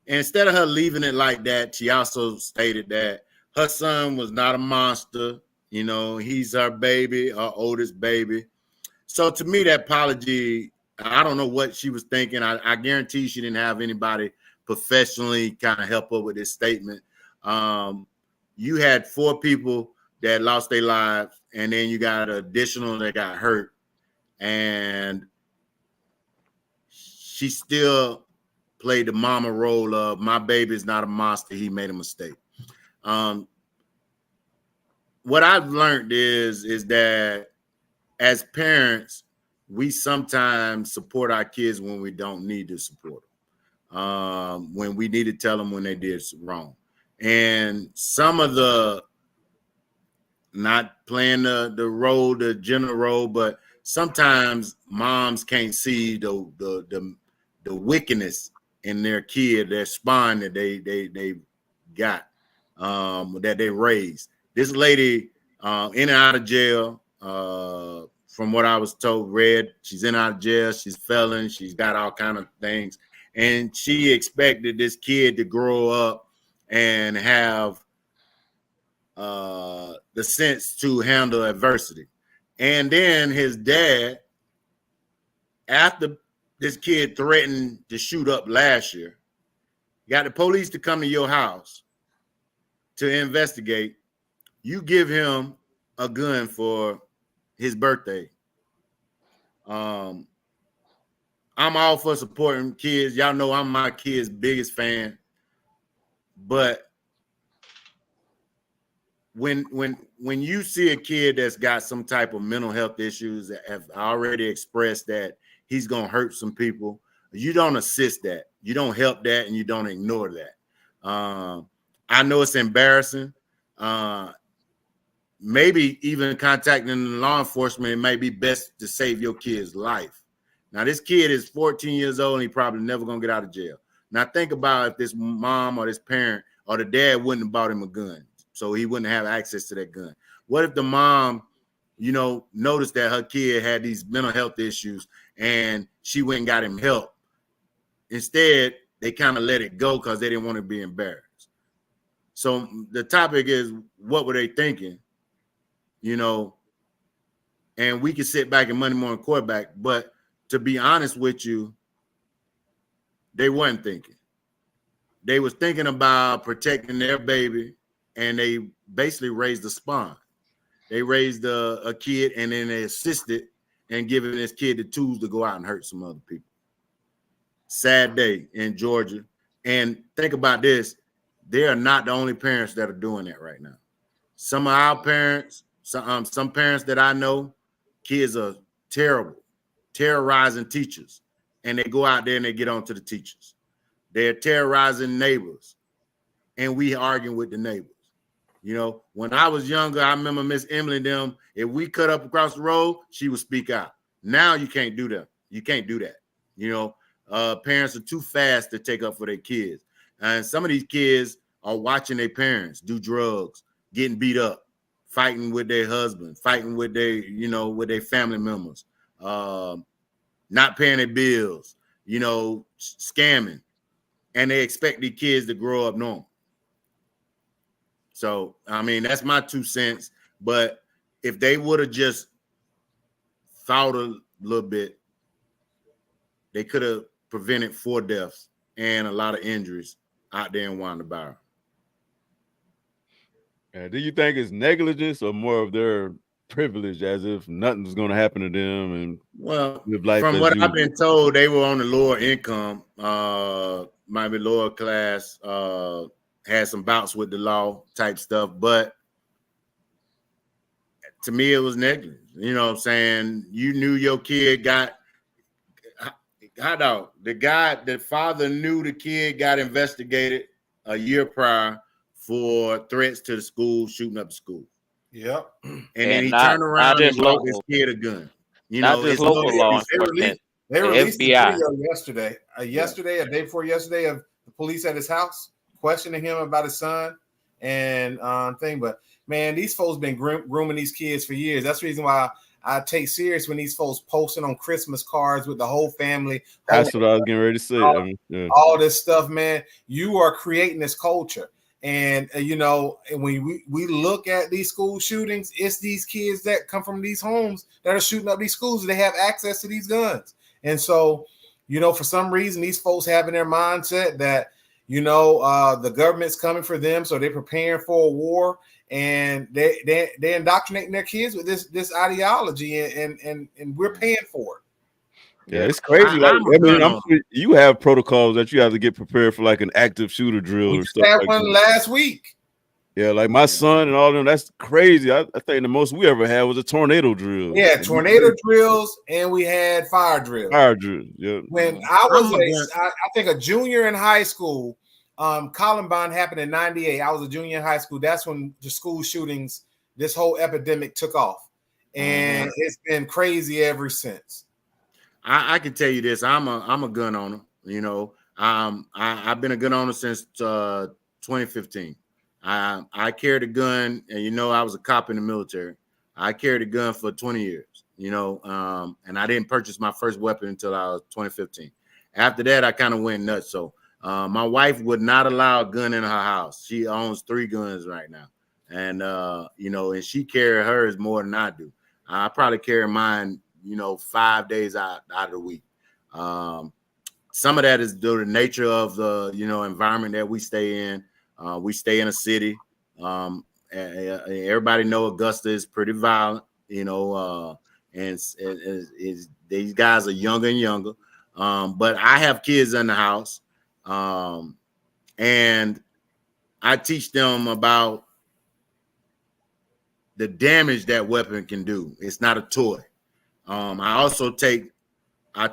And instead of her leaving it like that, she also stated that her son was not a monster. He's her baby, her oldest baby. So to me, that apology, I don't know what she was thinking. I guarantee she didn't have anybody professionally kind of help her with this statement. You had 4 people that lost their lives, and then you got an additional that got hurt. And she still played the mama role of, my baby's not a monster, he made a mistake. What I've learned is that as parents, we sometimes support our kids when we don't need to support them, when we need to tell them when they did wrong. And some of the, not playing the role, the general role, but sometimes moms can't see the wickedness in their kid, their spawn that they got, that they raised. This lady in and out of jail, from what I was told, she's in and out of jail, she's felon, she's got all kind of things. And she expected this kid to grow up and have the sense to handle adversity. And then his dad, after this kid threatened to shoot up last year, got the police to come to your house to investigate. You give him a gun for his birthday. I'm all for supporting kids. Y'all know I'm my kids' biggest fan. But when you see a kid that's got some type of mental health issues that have already expressed that he's gonna hurt some people, you don't assist that, you don't help that, and you don't ignore that. I know it's embarrassing. Maybe even contacting law enforcement, it may be best to save your kid's life. Now, this kid is 14 years old and he probably never gonna get out of jail. Now, think about if this mom or this parent or the dad wouldn't have bought him a gun, so he wouldn't have access to that gun. What if the mom, noticed that her kid had these mental health issues and she went and got him help? Instead, they kind of let it go because they didn't want to be embarrassed. So the topic is, what were they thinking? And we can sit back and Monday morning quarterback, but to be honest with you, they weren't thinking. They was thinking about protecting their baby, and they basically raised a spawn. They raised a kid, and then they assisted in giving this kid the tools to go out and hurt some other people. Sad day in Georgia. And think about this. They are not the only parents that are doing that right now. Some of our parents, some parents that I know, kids are terrible, terrorizing teachers, and they go out there and they get on to the teachers. They're terrorizing neighbors, and we arguing with the neighbors. When I was younger, I remember Miss Emily them, if we cut up across the road, she would speak out. Now you can't do that. You can't do that. Parents are too fast to take up for their kids. And some of these kids are watching their parents do drugs, getting beat up, fighting with their husband, fighting with their, with their family members, not paying their bills, scamming. And they expect these kids to grow up normal. So, I mean, that's my 2 cents. But if they would have just thought a little bit, they could have prevented 4 deaths and a lot of injuries out there in Wanda Barrow. Do you think it's negligence or more of their privilege, as if nothing's going to happen to them? And from what I've been told, they were on the lower income, might be lower class, had some bouts with the law type stuff. But to me, it was negligence. You know what I'm saying? You knew your kid got the father knew the kid got investigated a year prior for threats to the school, shooting up the school. Yep. And then he turned around and bought his kid a gun. Not just local law enforcement. They released the FBI. video yesterday. A day before yesterday, of the police at his house questioning him about his son and thing. But man, these folks been grooming these kids for years. That's the reason why I take serious when these folks posting on Christmas cards with the whole family. That's what I was getting ready to say. All this stuff, man. You are creating this culture. And, and when we look at these school shootings, it's these kids that come from these homes that are shooting up these schools. They have access to these guns. And so, for some reason, these folks have in their mindset that, the government's coming for them. So they're preparing for a war, and they're indoctrinating their kids with this ideology, and we're paying for it. Yeah, it's crazy. I'm sure you have protocols that you have to get prepared for, like an active shooter drill or stuff. Had one last week. Yeah, like my son and all of them. That's crazy. I think the most we ever had was a tornado drill. Yeah, tornado drills, and we had fire drills. Fire drills. Yeah. When I was, I think, a junior in high school, Columbine happened in '98. I was a junior in high school. That's when the school shootings, this whole epidemic took off, and it's been crazy ever since. I can tell you this. I'm a gun owner. I've been a gun owner since 2015. I carried a gun, and I was a cop in the military. I carried a gun for 20 years. And I didn't purchase my first weapon until I was 2015. After that, I kind of went nuts. So my wife would not allow a gun in her house. She owns 3 guns right now, and and she carry hers more than I do. I probably carry mine 5 days out of the week. Some of that is due to the nature of the, environment that we stay in. We stay in a city. Everybody know Augusta is pretty violent, and these guys are younger and younger. But I have kids in the house, and I teach them about the damage that weapon can do. It's not a toy. I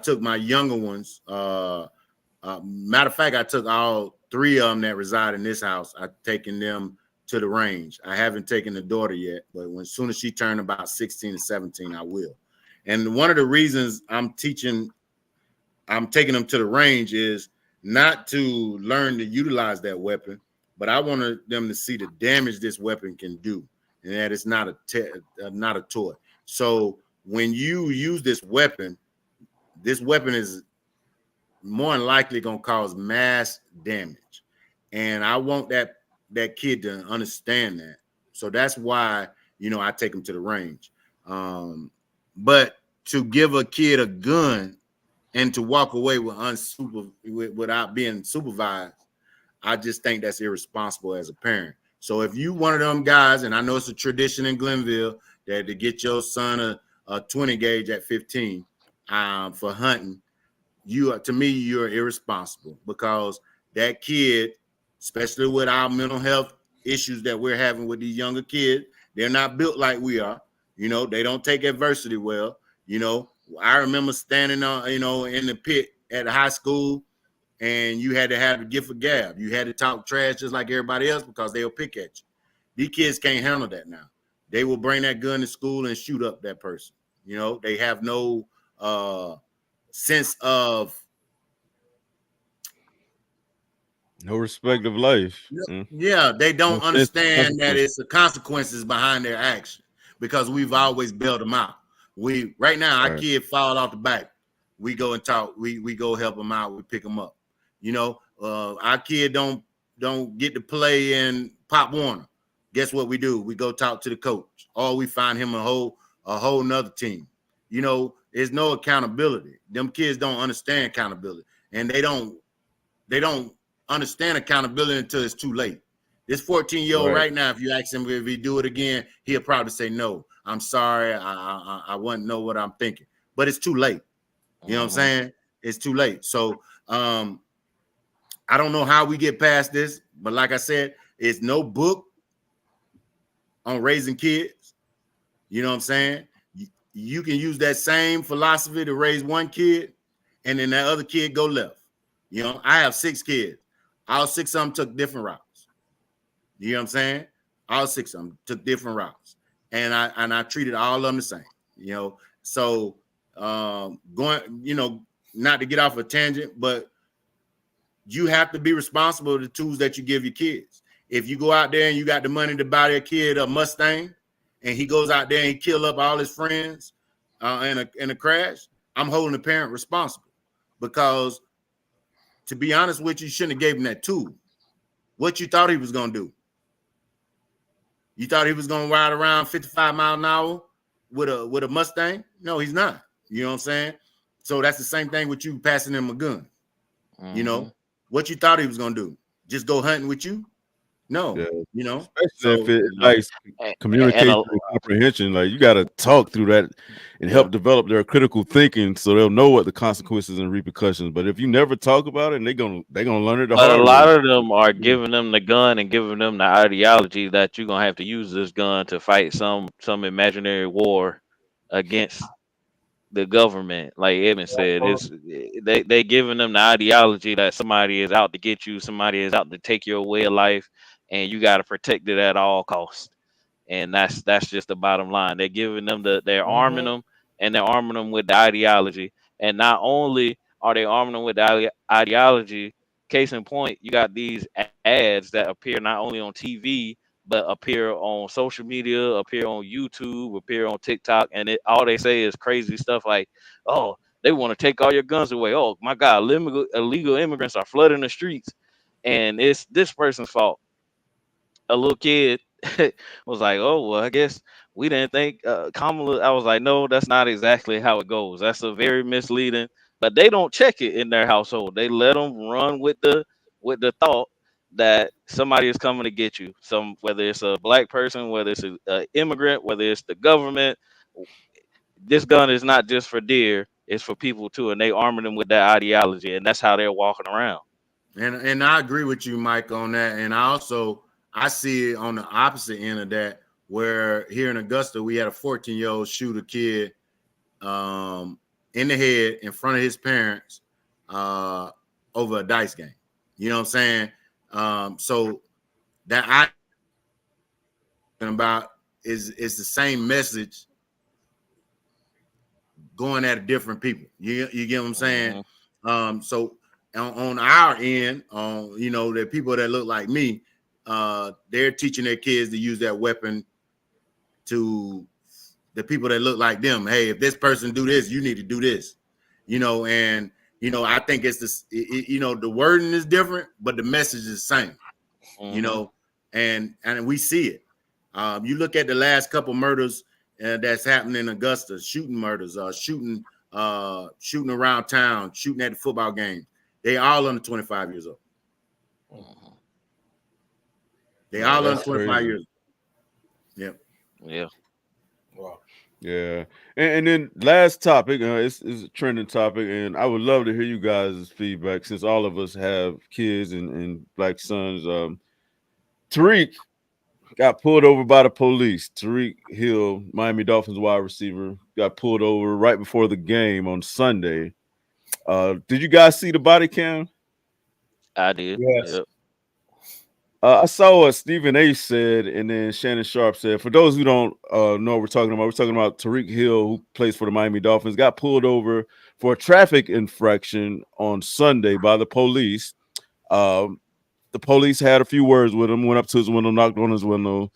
took my younger ones. Matter of fact, I took all 3 of them that reside in this house. I've taken them to the range. I haven't taken the daughter yet, but as soon as she turned about 16 or 17, I will. And one of the reasons I'm taking them to the range is not to learn to utilize that weapon, but I wanted them to see the damage this weapon can do, and that it's not a toy. So when you use this weapon is more than likely going to cause mass damage, and I want that kid to understand that. So that's why I take them to the range. But to give a kid a gun and to walk away without being supervised, I just think that's irresponsible as a parent. So if you one of them guys, and I know it's a tradition in Glennville that to get your son a 20 gauge at 15 for hunting, to me you're irresponsible, because that kid, especially with our mental health issues that we're having with these younger kids, they're not built like we are. They don't take adversity well. I remember standing on, in the pit at high school, and you had to have the gift of gab. You had to talk trash just like everybody else because they'll pick at you. These kids can't handle that now. They will bring that gun to school and shoot up that person. They have no sense of no respect of life. Yeah, they don't No understand that it's the consequences behind their action, because we've always bailed them out. Right now, our kid fall off the bike. We go and talk. We go help them out. We pick them up. Our kid don't get to play in Pop Warner. Guess what we do? We go talk to the coach, or we find him a whole nother team. There's no accountability. Them kids don't understand accountability, and they don't understand accountability until it's too late. This 14-year-old right now, if you ask him if he do it again, he'll probably say, no, I'm sorry. I wouldn't know what I'm thinking, but it's too late. You know what I'm saying? It's too late. So I don't know how we get past this, but like I said, it's no book on raising kids. You know what I'm saying? You can use that same philosophy to raise one kid, and then that other kid go left. I have 6 kids. All 6 of them took different routes. You know what I'm saying? All 6 of them took different routes, and I treated all of them the same. So going, not to get off a tangent, but you have to be responsible for the tools that you give your kids. If you go out there and you got the money to buy their kid a Mustang, and he goes out there and he kill up all his friends in a crash, I'm holding the parent responsible, because to be honest with you, shouldn't have gave him that tool. What you thought he was going to do? You thought he was going to ride around 55 miles an hour with a Mustang? No, he's not. You know what I'm saying? So that's the same thing with you passing him a gun. What you thought he was going to do? Just go hunting with you? No. Especially if it like communication and comprehension, like you got to talk through that and help develop their critical thinking, so they'll know what the consequences and repercussions. But if you never talk about it, and they're gonna learn it the hard way. But a lot of them are giving them the gun and giving them the ideology that you're gonna have to use this gun to fight some imaginary war against the government. Like Evan said, they giving them the ideology that somebody is out to get you, somebody is out to take your way of life, and you got to protect it at all costs. And that's just the bottom line. They're giving them they're arming them, and they're arming them with the ideology. And not only are they arming them with the ideology, case in point, you got these ads that appear not only on TV, but appear on social media, appear on YouTube, appear on TikTok, and all they say is crazy stuff like, oh, they want to take all your guns away. Oh my God, illegal immigrants are flooding the streets, and it's this person's fault. A little kid was like, oh, well, I guess we didn't think Kamala. I was like, no, that's not exactly how it goes. That's a very misleading, but they don't check it in their household. They let them run with the thought that somebody is coming to get you. Whether it's a black person, whether it's an immigrant, whether it's the government. This gun is not just for deer; it's for people too, and they arming them with that ideology, and that's how they're walking around. And I agree with you, Mike, on that. And I see it on the opposite end of that where here in Augusta we had a 14-year-old shoot a kid in the head in front of his parents over a dice game. You know what I'm saying? So that I about is the same message going at different people. You get what I'm saying? So on our end, you know, the people that look like me, they're teaching their kids to use that weapon to the people that look like them. Hey, if this person do this, you need to do this. You know, and you know, I think it's this. You know, the wording is different, but the message is the same. You know, and we see it. You look at the last couple murders that's happening in Augusta, shooting murders, shooting around town, shooting at the football game. They all under 25 years old. They all under 25 years old. Yep. Yeah. Wow. Yeah, and then last topic, it's a trending topic, and I would love to hear you guys' feedback since all of us have kids and black sons. Tariq got pulled over by the police. Tariq Hill, Miami Dolphins wide receiver, got pulled over right before the game on Sunday. Did you guys see the body cam? I did. Yes. Yep. I saw what Stephen A. said, and then Shannon Sharpe said. For those who don't know what we're talking about Tariq Hill, who plays for the Miami Dolphins, got pulled over for a traffic infraction on Sunday by the police. The police had a few words with him, went up to his window, knocked on his window.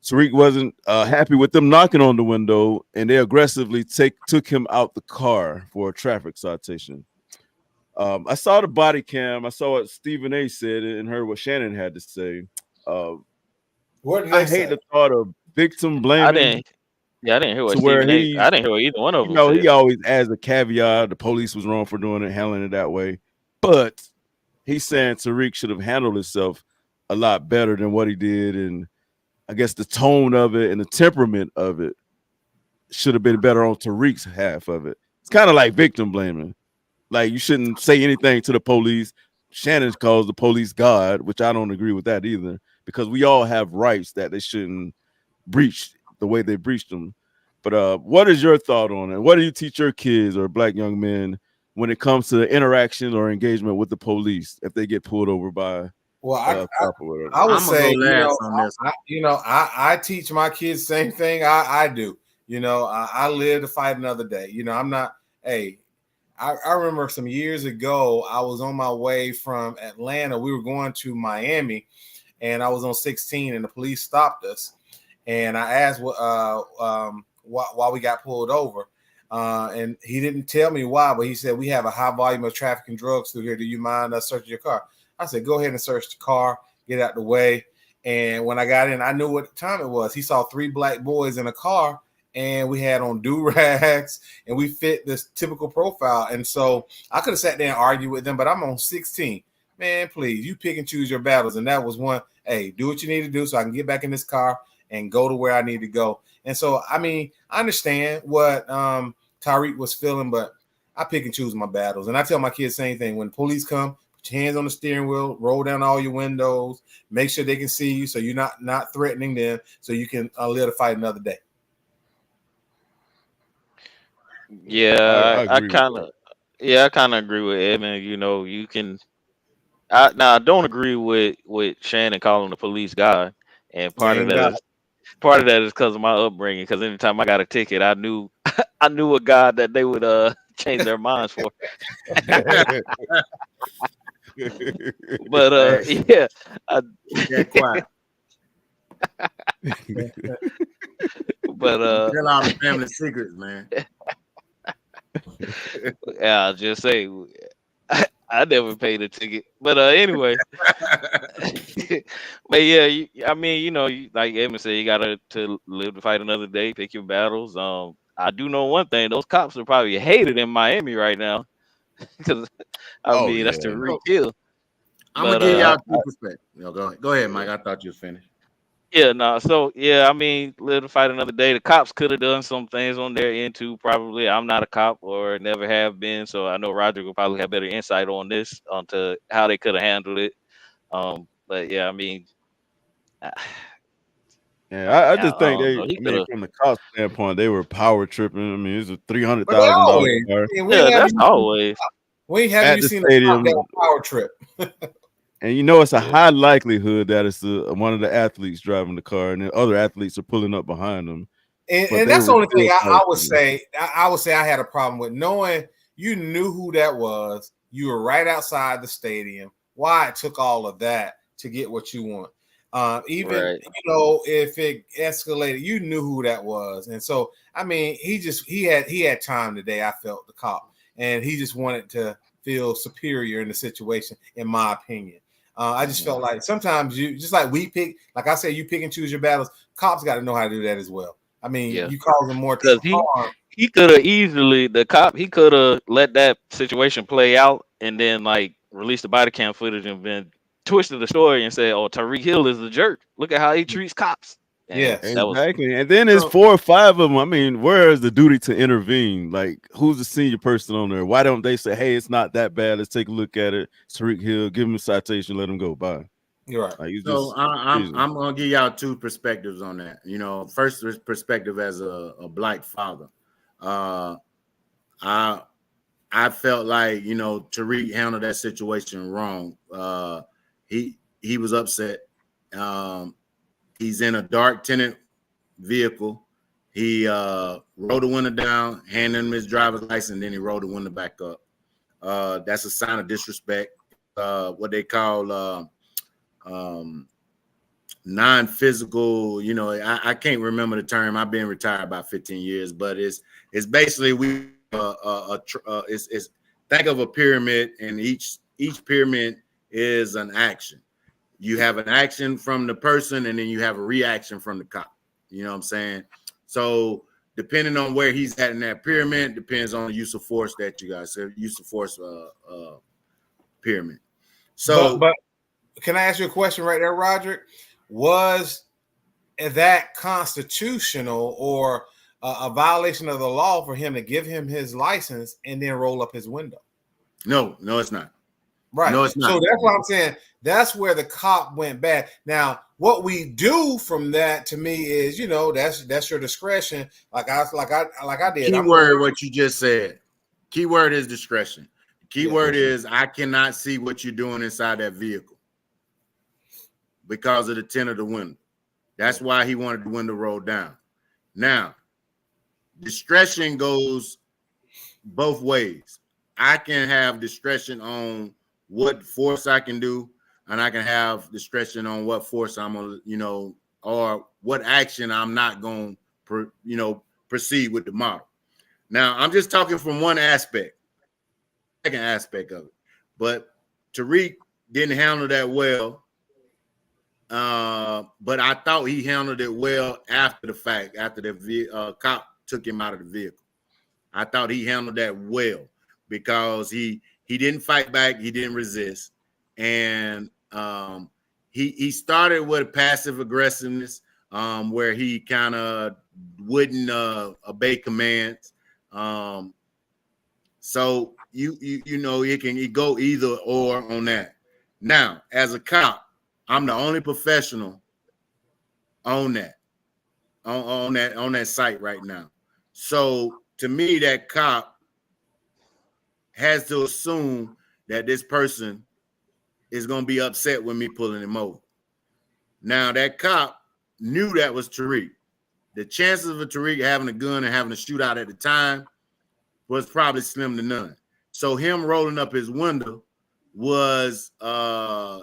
Tariq wasn't happy with them knocking on the window, and they aggressively took him out the car for a traffic citation. I saw the body cam. I saw what Stephen A. said and heard what Shannon had to say. What did I they hate say? the thought of victim I blaming didn't. Yeah, I didn't hear what to where Stephen A. he, I didn't hear what either one of you them know, said. he always adds a caveat. The police was wrong for doing it, handling it that way. But he's saying Tariq should have handled himself a lot better than what he did. And I guess the tone of it and the temperament of it should have been better on Tariq's half of it. It's kind of like victim blaming. Like, you shouldn't say anything to the police. Shannon calls the police God, which I don't agree with that either, because we all have rights that they shouldn't breach the way they breached them. But what is your thought on it? What do you teach your kids or black young men when it comes to interaction or engagement with the police if they get pulled over by Well, cop or whatever? I would I'm gonna say, go last on this. I teach my kids the same thing I do. You know, I live to fight another day. You know, I'm not. Hey, I remember some years ago, I was on my way from Atlanta. We were going to Miami, and I was on 16, and the police stopped us. And I asked why we got pulled over. And he didn't tell me why, but he said, we have a high volume of traffic and drugs through here. Do you mind us searching your car? I said, go ahead and search the car, get out the way. And when I got in, I knew what time it was. He saw 3 black boys in a car, and we had on do-rags, and we fit this typical profile. And so I could have sat there and argued with them, but I'm on 16. Man, please, you pick and choose your battles. And that was one. Hey, do what you need to do so I can get back in this car and go to where I need to go. And so, I mean, I understand what Tariq was feeling, but I pick and choose my battles. And I tell my kids the same thing. When police come, put your hands on the steering wheel, roll down all your windows, make sure they can see you so you're not threatening them, so you can live to fight another day. Yeah, I I agree with kind of, yeah, I kind of agree with Evan. You know, you can. I don't agree with Shannon calling the police God, and They ain't got it. part of that is because of my upbringing. Because anytime I got a ticket, I knew I knew a God that they would change their minds for. But Hey, yeah, I, yeah, quiet. but Tell all the family secrets, man. yeah, I'll just say I never paid a ticket. But anyway, but yeah, I mean, you know, like Evan said, you gotta to live to fight another day, pick your battles. I do know one thing: those cops are probably hated in Miami right now because I Oh mean that's the yeah. real kill. I'm gonna But give y'all two perspectives. No, go ahead, Mike. I thought you was finished. yeah, no. So yeah, I mean, live to fight another day. The cops could have done some things on their end too. Probably, I'm not a cop or never have been, so I know Roger will probably have better insight on this, onto how they could have handled it. But yeah, I mean, I Yeah, I I just think don't they. know. He I could mean, have. from the cost standpoint, they were power tripping. I mean, it's a But they $300,000 always. car I mean, Yeah, that's always. when have at you the seen a cop get stadium, a power trip? and you know it's a Yeah. high likelihood that it's one of the athletes driving the car, and then other athletes are pulling up behind them. But And they that's the were only thing still I power would tripping. say. I would say I had a problem with knowing you knew who that was. You were right outside the stadium. Why it took all of that to get what you want? Even Right. if it escalated, you knew who that was. And so I mean, he had time today. I felt the cop, and he just wanted to feel superior in the situation, in my opinion. I just felt like sometimes you just like we pick, like I said, you pick and choose your battles. Cops got to know how to do that as well. I mean, Yeah. you cause them more Because harm. he could have easily he could have let that situation play out and then like released the body cam footage and then twisted the story and said, "Oh, Tariq Hill is the jerk. Look at how he treats cops." And Yes. that was Exactly. And then it's So, 4 or 5 of them. I mean, where is the duty to intervene? Like, who's the senior person on there? Why don't they say, hey, it's not that bad. Let's take a look at it. Tariq Hill, give him a citation, let him go. Bye. you're right. Like, it's So just I'm crazy. I'm gonna give y'all two perspectives on that. You know, first perspective as a black father. Uh, I I felt like Tariq handled that situation wrong. He was upset. Um, he's in a dark tenant vehicle. He rolled the window down, handed him his driver's license, then he rolled the window back up. That's a sign of disrespect. What they call um, non-physical. I can't remember the term. I've been retired about 15 years, but it's basically it's think of a pyramid, and each pyramid is an action. You have an action from the person, and then you have a reaction from the cop. You know what I'm saying? So depending on where he's at in that pyramid, depends on the use of force that you guys say, use of force pyramid. So But can I ask you a question right there, Roderick? Was that constitutional or a violation of the law for him to give him his license and then roll up his window? no, it's not. Right. No, it's So not. that's what I'm saying. That's where the cop went bad. Now, what we do from that to me is, that's your discretion. Like I did. I'm going. Keyword what you just said. Keyword is discretion. Keyword Discretion. is I cannot see what you're doing inside that vehicle because of the tint of the window. That's why he wanted the window rolled down. Now, discretion goes both ways. I can have discretion on what force I can do, and I can have discretion on what force I'm gonna, or what action I'm not going to, proceed with the model. Now, I'm just talking from one aspect, second aspect of it. But Tariq didn't handle that well. But I thought he handled it well after the fact, after the cop took him out of the vehicle. I thought he handled that well because he didn't fight back, he didn't resist, and he started with passive aggressiveness, where he kind of wouldn't obey commands. So it can go either or on that. Now, as a cop, I'm the only professional on that on that site right now. So to me, that cop has to assume that this person is going to be upset with me pulling him over. Now, that cop knew that was Tariq. The chances of a Tariq having a gun and having a shootout at the time was probably slim to none. So him rolling up his window was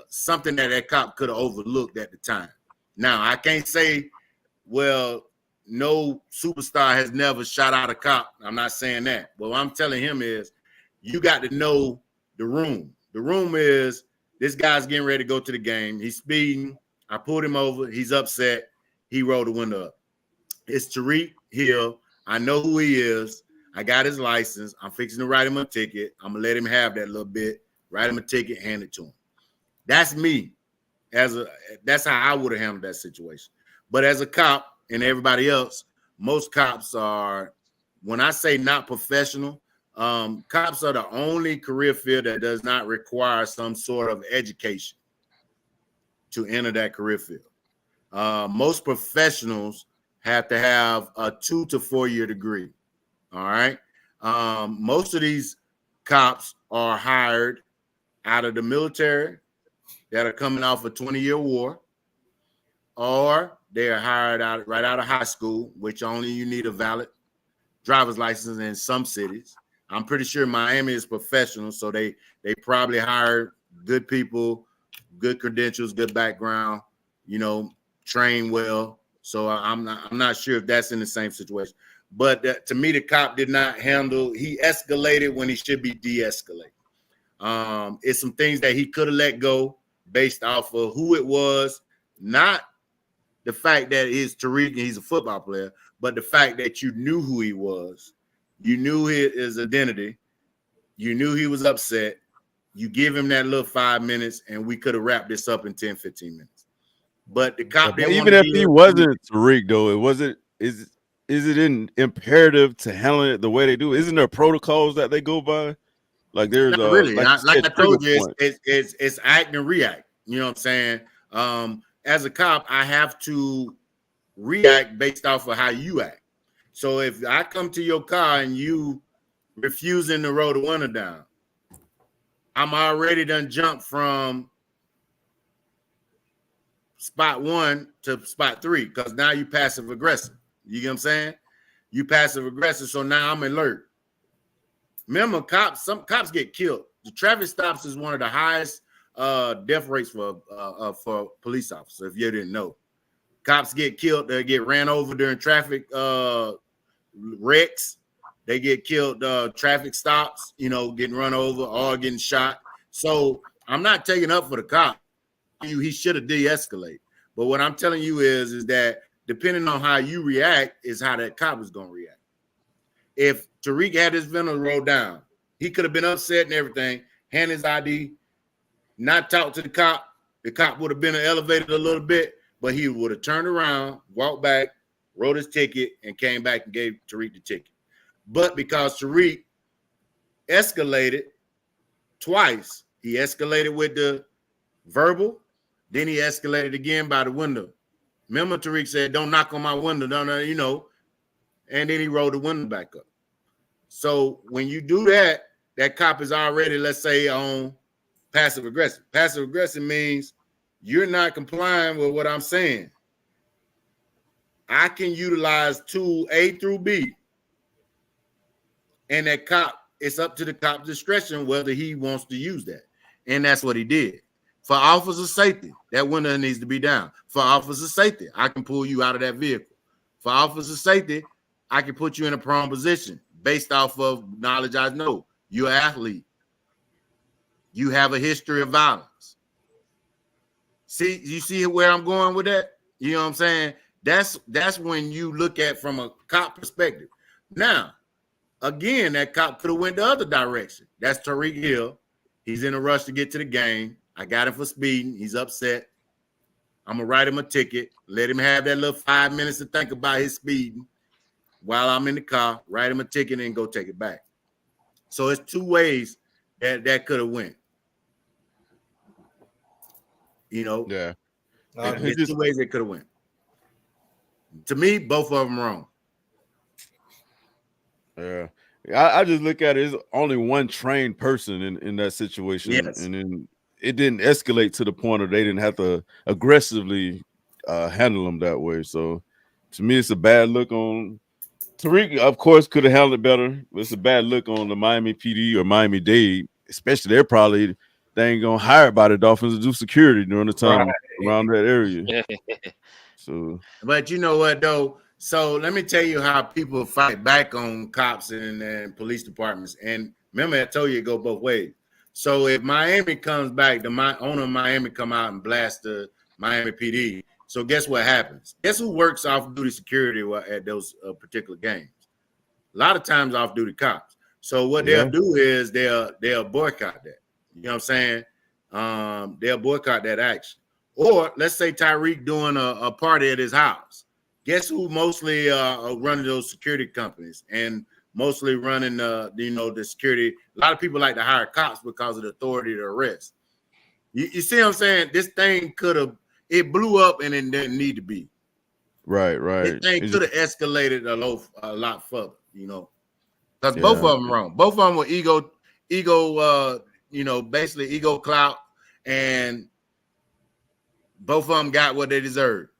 something that cop could have overlooked at the time. Now, I can't say, well, no superstar has never shot out a cop. I'm not saying that. But what I'm telling him is you got to know the room. The room is this guy's getting ready to go to the game. He's speeding. I pulled him over. He's upset. He rolled the window up. It's Tariq Hill. I know who he is. I got his license. I'm fixing to write him a ticket. I'm going to let him have that little bit, write him a ticket, hand it to him. That's me. That's how I would have handled that situation. But as a cop and everybody else, most cops are, when I say not professional, cops are the only career field that does not require some sort of education to enter that career field. Most professionals have to have a 2 to 4 year degree. All right. Most of these cops are hired out of the military that are coming off a 20-year war, or they are hired right out of high school, which only you need a valid driver's license in some cities. I'm pretty sure Miami is professional, so they probably hire good people, good credentials, good background, train well. So I'm not sure if that's in the same situation. But to me, the cop did not handle. He escalated when he should be de-escalated. It's some things that he could have let go based off of who it was, not the fact that he's Tariq and he's a football player, but the fact that you knew who he was, you knew his identity, you knew he was upset. You give him that little 5 minutes, and we could have wrapped this up in 10, 15 minutes. But the cop didn't even if he wasn't Tariq, though, is it imperative to handle it the way they do? Isn't there protocols that they go by? Like there's not really. Like I told you, it's act and react. You know what I'm saying? As a cop, I have to react based off of how you act. So if I come to your car and you refusing to roll the window down, I'm already done jumped from spot 1 to spot 3 because now you passive aggressive. You get what I'm saying? You passive aggressive, so now I'm alert. Remember, some cops get killed. The traffic stops is one of the highest death rates for police officers. If you didn't know, cops get killed. They get ran over during traffic wrecks. They get killed. Traffic stops. Getting run over or getting shot. So I'm not taking up for the cop. He should have de-escalated. But what I'm telling you is that depending on how you react is how that cop is going to react. If Tariq had his window rolled down, he could have been upset and everything, hand his ID, not talk to the cop. The cop would have been elevated a little bit, but he would have turned around, walked back, wrote his ticket, and came back and gave Tariq the ticket. But because Tariq escalated twice, he escalated with the verbal, then he escalated again by the window. Remember, Tariq said, "Don't knock on my window," and then he rolled the window back up. So when you do that, that cop is already, let's say, on passive aggressive. Passive aggressive means you're not complying with what I'm saying. I can utilize tool A through B, and that cop, it's up to the cop's discretion whether he wants to use that. And that's what he did. For officer safety, that window needs to be down. For officer safety, I can pull you out of that vehicle. For officer safety, I can put you in a prone position based off of knowledge I know. You're an athlete. You have a history of violence. See, you see where I'm going with that? You know what I'm saying? That's when you look at from a cop perspective. Now, again, that cop could have went the other direction. That's Tariq Hill. He's in a rush to get to the game. I got him for speeding. He's upset. I'm going to write him a ticket. Let him have that little 5 minutes to think about his speeding while I'm in the car. Write him a ticket and go take it back. So it's two ways that could have went. Yeah. There's two ways it could have went. To me, both of them wrong. Yeah. I just look at it as only one trained person in that situation. Yes. And then it didn't escalate to the point of they didn't have to aggressively handle them that way. So to me, it's a bad look on Tariq. Of course, could have handled it better. But it's a bad look on the Miami PD or Miami-Dade, especially they ain't gonna hire by the Dolphins to do security during the time around that area. So, but you know what though? So let me tell you how people fight back on cops and police departments. And remember, I told you it go both ways. So if Miami comes back, the owner of Miami come out and blast the Miami PD. So guess what happens? Guess who works off-duty security at those particular games? A lot of times off-duty cops. So what they'll do is they'll boycott that. You know what I'm saying? They'll boycott that action. Or let's say Tyreek doing a party at his house. Guess who mostly running those security companies and mostly running the security? A lot of people like to hire cops because of the authority to arrest. You see what I'm saying? This thing could have, it blew up and it didn't need to be. Right. This thing It's could have just- escalated a lot further, because Yeah. both of them wrong. Both of them were ego, basically ego clout, and both of them got what they deserved.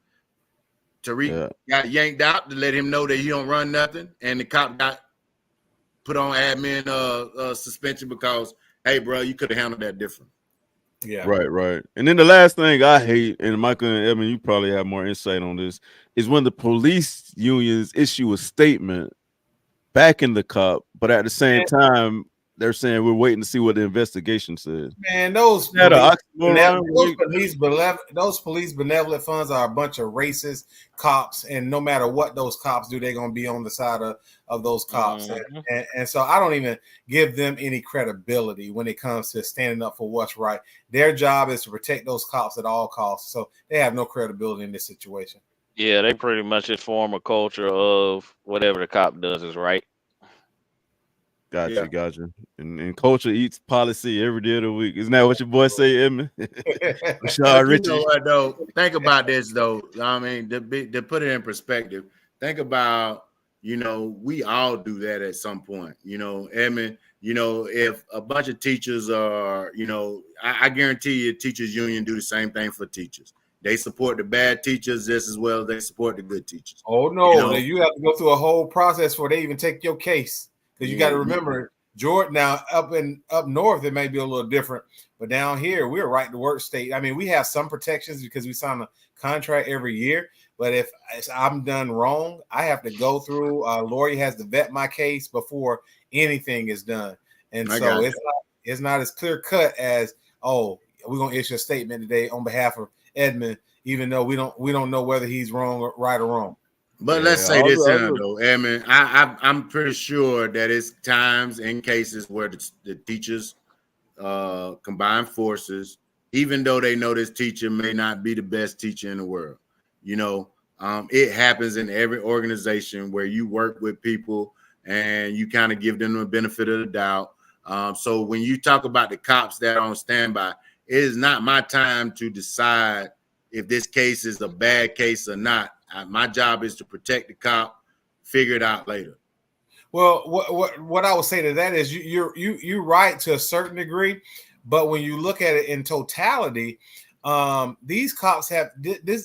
Tariq got yanked out to let him know that he don't run nothing, and the cop got put on admin suspension because, hey, bro, you could have handled that different. Yeah. Right. And then the last thing I hate, and Michael and Evan, you probably have more insight on this, is when the police unions issue a statement backing the cop, but at the same time, they're saying we're waiting to see what the investigation says. Man, those police benevolent funds are a bunch of racist cops, and no matter what those cops do, they're gonna be on the side of those cops. Mm-hmm. And so I don't even give them any credibility when it comes to standing up for what's right. Their job is to protect those cops at all costs, so they have no credibility in this situation. Yeah, they pretty much just form a culture of whatever the cop does is right. Gotcha. And culture eats policy every day of the week. Isn't that what your boy say, Edmund? Rashad Richie. You know what, though? Think about this, though. I mean, to put it in perspective, think about, we all do that at some point. Edmund, if a bunch of teachers are, I guarantee you teachers union do the same thing for teachers. They support the bad teachers just as well as they support the good teachers. Oh, no. You have to go through a whole process before they even take your case. Because you got to remember, Georgia, now up north, it may be a little different. But down here, we're a right to work state. I mean, we have some protections because we sign a contract every year. But if I'm done wrong, I have to go through. Lawyer has to vet my case before anything is done. And so it's not as clear cut as, we're going to issue a statement today on behalf of Edmund, even though we don't know whether he's wrong or right or wrong. But let's say this, though, Edmund. I'm pretty sure that it's times and cases where the teachers combine forces, even though they know this teacher may not be the best teacher in the world. It happens in every organization where you work with people and you kind of give them the benefit of the doubt. So when you talk about the cops that are on standby, it is not my time to decide if this case is a bad case or not. My job is to protect the cop, figure it out later. Well, what I would say to that is you're right to a certain degree, but when you look at it in totality, these cops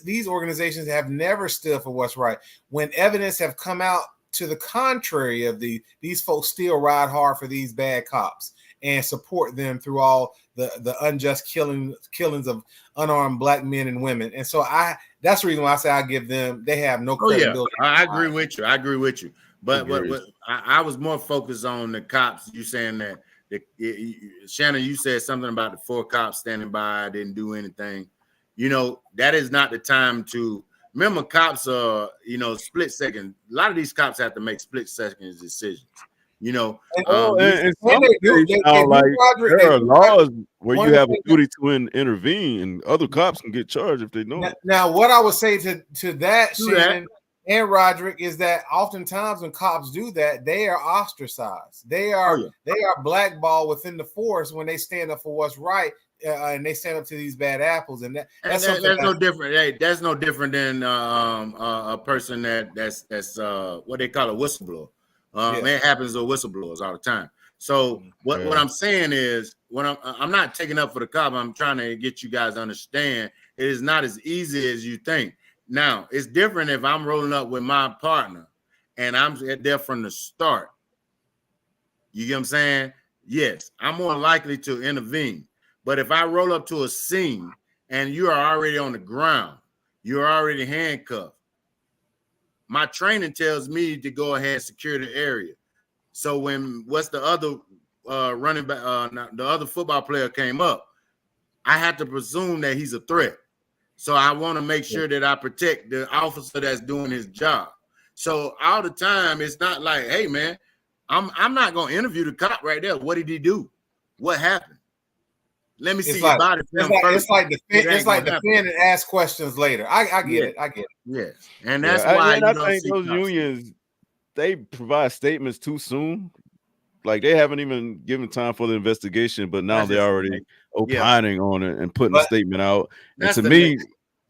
these organizations have never stood for what's right. When evidence have come out to the contrary of these folks still ride hard for these bad cops and support them through all the unjust killings of unarmed black men and women. And so that's the reason why I say they have no credibility. Oh, yeah. I agree with you. But I was more focused on the cops. You saying that Shannon, you said something about the 4 cops standing by, didn't do anything. That is not the time to remember. Cops are, split second. A lot of these cops have to make split second decisions. There are laws where you have a duty to intervene, and other cops can get charged if they know. Now, what I would say to that, Shannon and Roderick, is that oftentimes when cops do that, they are ostracized. They are blackballed within the force when they stand up for what's right, and they stand up to these bad apples. And that's no different. Hey, that's no different than a person that's what they call a whistleblower. It happens to whistleblowers all the time. So what I'm saying is, when I'm not taking up for the cop, I'm trying to get you guys to understand it is not as easy as you think. Now, it's different if I'm rolling up with my partner and I'm there from the start. You get what I'm saying? Yes, I'm more likely to intervene. But if I roll up to a scene and you are already on the ground, you're already handcuffed, my training tells me to go ahead and secure the area. So what's the other running back, the other football player came up, I have to presume that he's a threat. So I want to make sure that I protect the officer that's doing his job. So all the time, it's not like, hey man, I'm not gonna interview the cop right there. What did he do? What happened? Let me see your body. It's like defend and ask questions later. I get it. Yes, and that's why I think those unions, they provide statements too soon. Like they haven't even given time for the investigation, but now they're already opining on it and putting a statement out. And to me,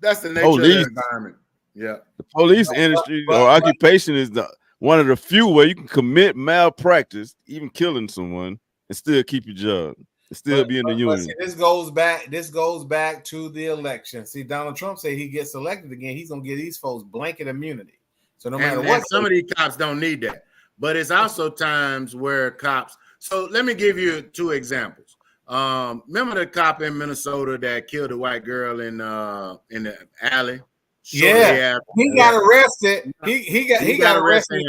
That's the nature of the Police, environment. Yeah. the police industry or occupation is one of the few where you can commit malpractice, even killing someone, and still keep your job and still be in the union. See, this goes back to the election. See, Donald Trump said he gets elected again, he's gonna give these folks blanket immunity. So no matter what, some of these cops don't need that. But it's also times where cops. So let me give you 2 examples. Remember the cop in Minnesota that killed a white girl in the alley? Yeah, he got arrested. He got arrested.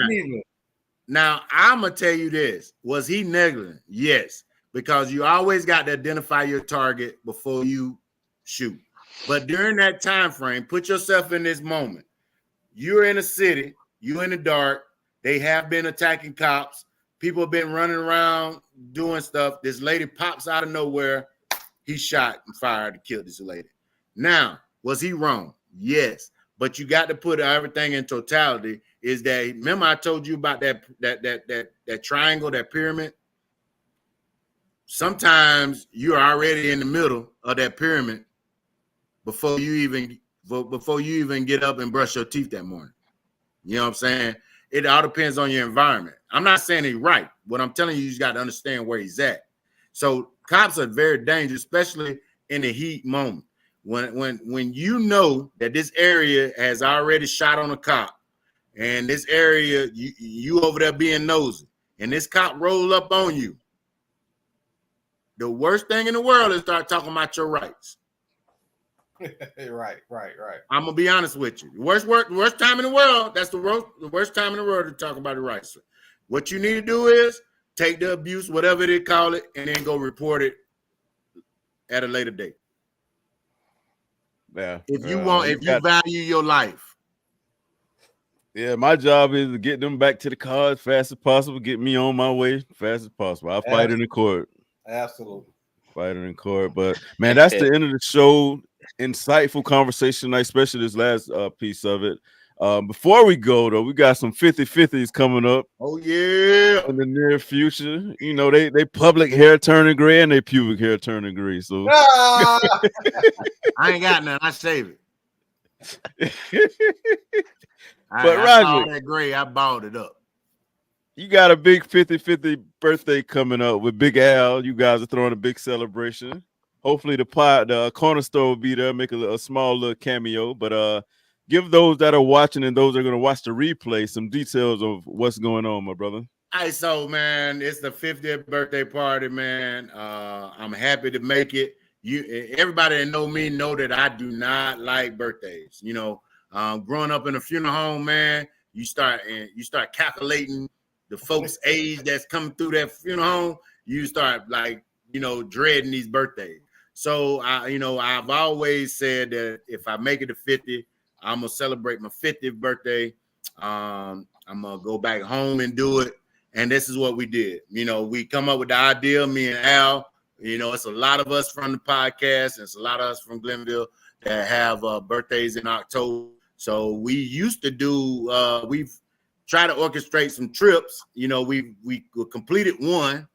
Now I'm gonna tell you this: was he negligent? Yes, because you always got to identify your target before you shoot. But during that time frame, put yourself in this moment. You're in a city. You're in the dark. They have been attacking cops. People have been running around doing stuff. This lady pops out of nowhere. He shot and fired to kill this lady. Now, was he wrong? Yes. But you got to put everything in totality. Is that, remember I told you about that triangle, that pyramid? Sometimes you're already in the middle of that pyramid before you even get up and brush your teeth that morning. You know what I'm saying? It all depends on your environment. I'm not saying he's right. What I'm telling you, you got to understand where he's at. So cops are very dangerous, especially in the heat moment. When you know that this area has already shot on a cop, and this area you over there being nosy, and this cop roll up on you, the worst thing in the world is start talking about your rights. Right. I'm gonna be honest with you. The worst time in the world. That's the worst time in the world to talk about the rights. What you need to do is take the abuse, whatever they call it, and then go report it at a later date. Yeah. If you value your life. Yeah, my job is to get them back to the car as fast as possible, get me on my way as fast as possible. I'll fight in the court. Absolutely. Fight in court. But man, that's the end of the show. Insightful conversation tonight, especially this last piece of it. Before we go, though, we got some 50-50s coming up. Oh, yeah. In the near future. You know, they public hair turning gray and they pubic hair turning gray. So I ain't got none. I shave it. But I Roger, saw that gray, I balled it up. You got a big 50-50 birthday coming up with Big Al. You guys are throwing a big celebration. Hopefully the corner store will be there, make a small little cameo. But give those that are watching and those that are going to watch the replay some details of what's going on, my brother. All right, so, man, it's the 50th birthday party, man. I'm happy to make it. Everybody that know me know that I do not like birthdays. You know, growing up in a funeral home, man, you start calculating the folks' age that's coming through that funeral home. You start dreading these birthdays. So I've always said that if I make it to 50, I'm gonna celebrate my 50th birthday. I'm gonna go back home and do it. And this is what we did. You know, we come up with the idea, me and Al. You know, it's a lot of us from the podcast, and it's a lot of us from Glennville that have birthdays in October. So we used to do. We've tried to orchestrate some trips. You know, we completed one.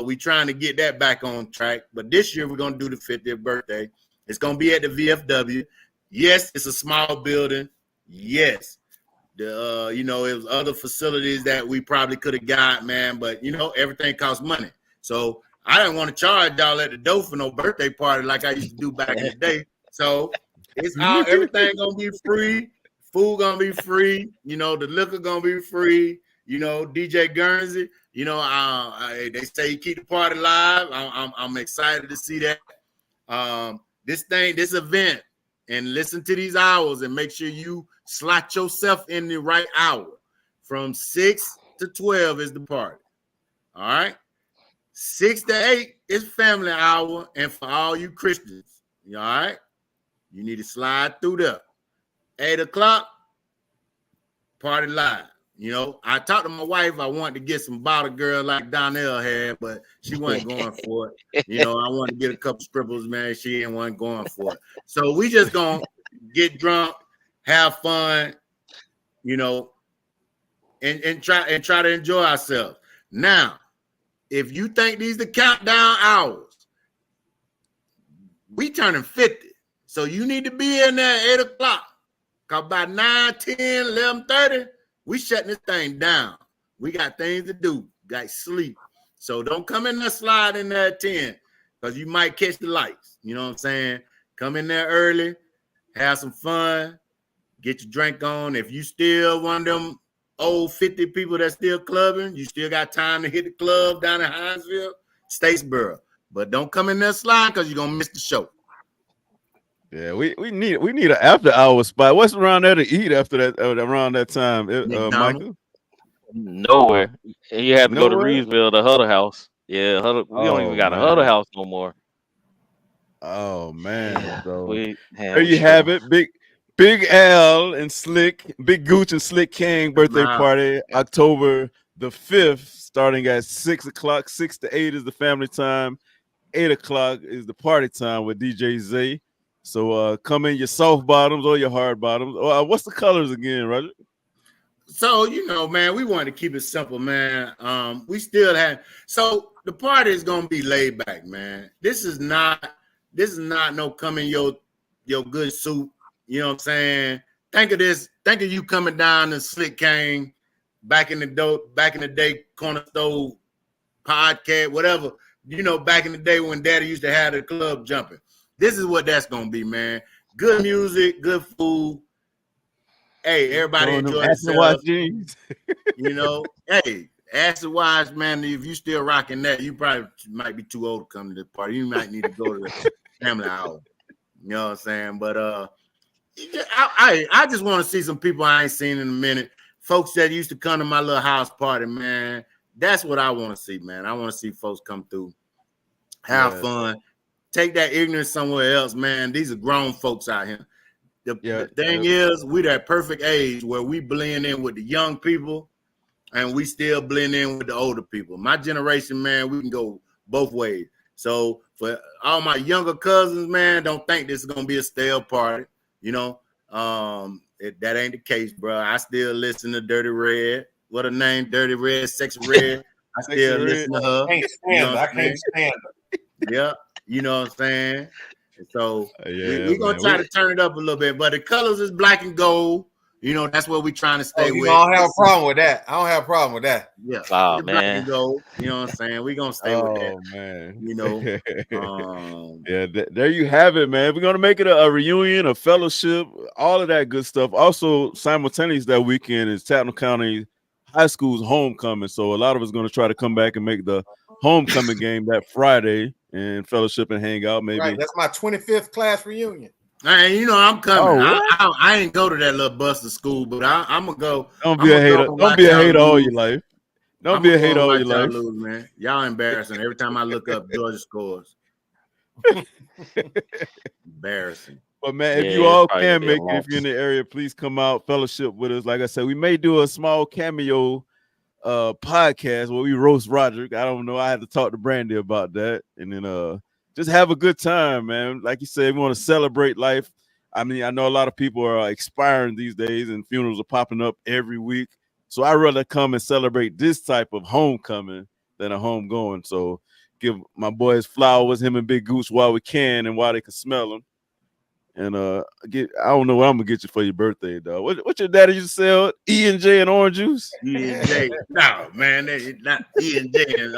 We trying to get that back on track. But this year we're gonna do the 50th birthday. It's gonna be at the VFW. Yes, it's a small building. Yes. It was other facilities that we probably could have got, man, but everything costs money. So I didn't want to charge y'all at the door for no birthday party like I used to do back in the day. So it's everything gonna be free, food gonna be free, the liquor gonna be free, DJ Guernsey, they say keep the party live. I'm excited to see that. This event. And listen to these hours and make sure you slot yourself in the right hour. From 6 to 12 is the party. All right. 6 to 8 is family hour. And for all you Christians, all right, you need to slide through there. 8 o'clock, party live. I talked to my wife. I wanted to get some bottle girl like Donnell had, but she wasn't going for it. I wanted to get a couple strippers, man. She wasn't going for it. So we just gonna get drunk, have fun, and try to enjoy ourselves. Now, if you think these the countdown hours, we turning 50. So you need to be in there at 8 o'clock. Because by 9, 10, 11:30, we shutting this thing down. We got things to do. Got sleep. So don't come in there slide in there at 10 because you might catch the lights. You know what I'm saying? Come in there early, have some fun, get your drink on. If you still one of them old 50 people that's still clubbing, you still got time to hit the club down in Hinesville, Statesboro. But don't come in there slide because you're going to miss the show. Yeah, we need an after hour spot. What's around there to eat after that around that time, Michael? Nowhere. And you have to go to Nowhere? Reedsville, the Huddle House. Yeah, we don't even got a Huddle House no more. Oh man. Yeah, So we there you have it. Big Al and Slick, Big Gooch and Slick King birthday party, October the 5th, starting at 6 o'clock. 6 to 8 is the family time. 8 o'clock is the party time with DJ Zay. So come in your soft bottoms or your hard bottoms. What's the colors again, Roger? So, you know, man, we wanted to keep it simple, man. We still have, so the party is gonna be laid back, man. This is not no come in your good suit. You know what I'm saying? Think of this, think of you coming down to Slick King back in the day, corner store podcast, whatever, you know, back in the day when daddy used to have the club jumping. This is what that's gonna be, man. Good music, good food. Hey, everybody enjoy themselves. You know, hey, acid wash, man. If you still rocking that, you probably might be too old to come to the party. You might need to go to the family hour. You know what I'm saying? But I just want to see some people I ain't seen in a minute. Folks that used to come to my little house party, man. That's what I want to see, man. I want to see folks come through, have fun, take that ignorance somewhere else, man. These are grown folks out here. The thing is, we that perfect age where we blend in with the young people and we still blend in with the older people. My generation, man, we can go both ways. So for all my younger cousins, man, don't think this is going to be a stale party. You know, that ain't the case, bro. I still listen to Dirty Red. What her name? Dirty Red, Sexy Red. I still listen to her. I can't stand her. Yeah, you know what I'm saying? So we're going to try to turn it up a little bit, but the colors is black and gold. You know, that's what we're trying to stay with. I don't have a problem with that. I don't have a problem with that. Yeah. Oh, black and gold. You know what I'm saying? We're going to stay with that. Man. You know. There you have it, man. We're going to make it a reunion, a fellowship, all of that good stuff. Also, simultaneous that weekend is Tattnall County High School's homecoming. So a lot of us going to try to come back and make the homecoming game that Friday and fellowship and hang out. Maybe that's my 25th class reunion. Hey, you know I'm coming. I ain't go to that little bus to school, but I'm gonna go. Don't be a hater. Don't be a hater all your life. Don't be a hater all your life, man. Y'all embarrassing. Every time I look up, Georgia scores. Embarrassing. But man, if you all can make it, if you're in the area, please come out, fellowship with us. Like I said, we may do a small cameo podcast where we roast Roger. I don't know. I had to talk to Brandy about that, and then just have a good time, man. Like you said, we want to celebrate life. I mean, I know a lot of people are expiring these days, and funerals are popping up every week. So I'd rather come and celebrate this type of homecoming than a homegoing. So give my boys flowers, him and Big Goose, while we can and while they can smell them. And I don't know what I'm gonna get you for your birthday, dog. What your daddy used to sell? E&J and orange juice? E&J. No, man, not E&J and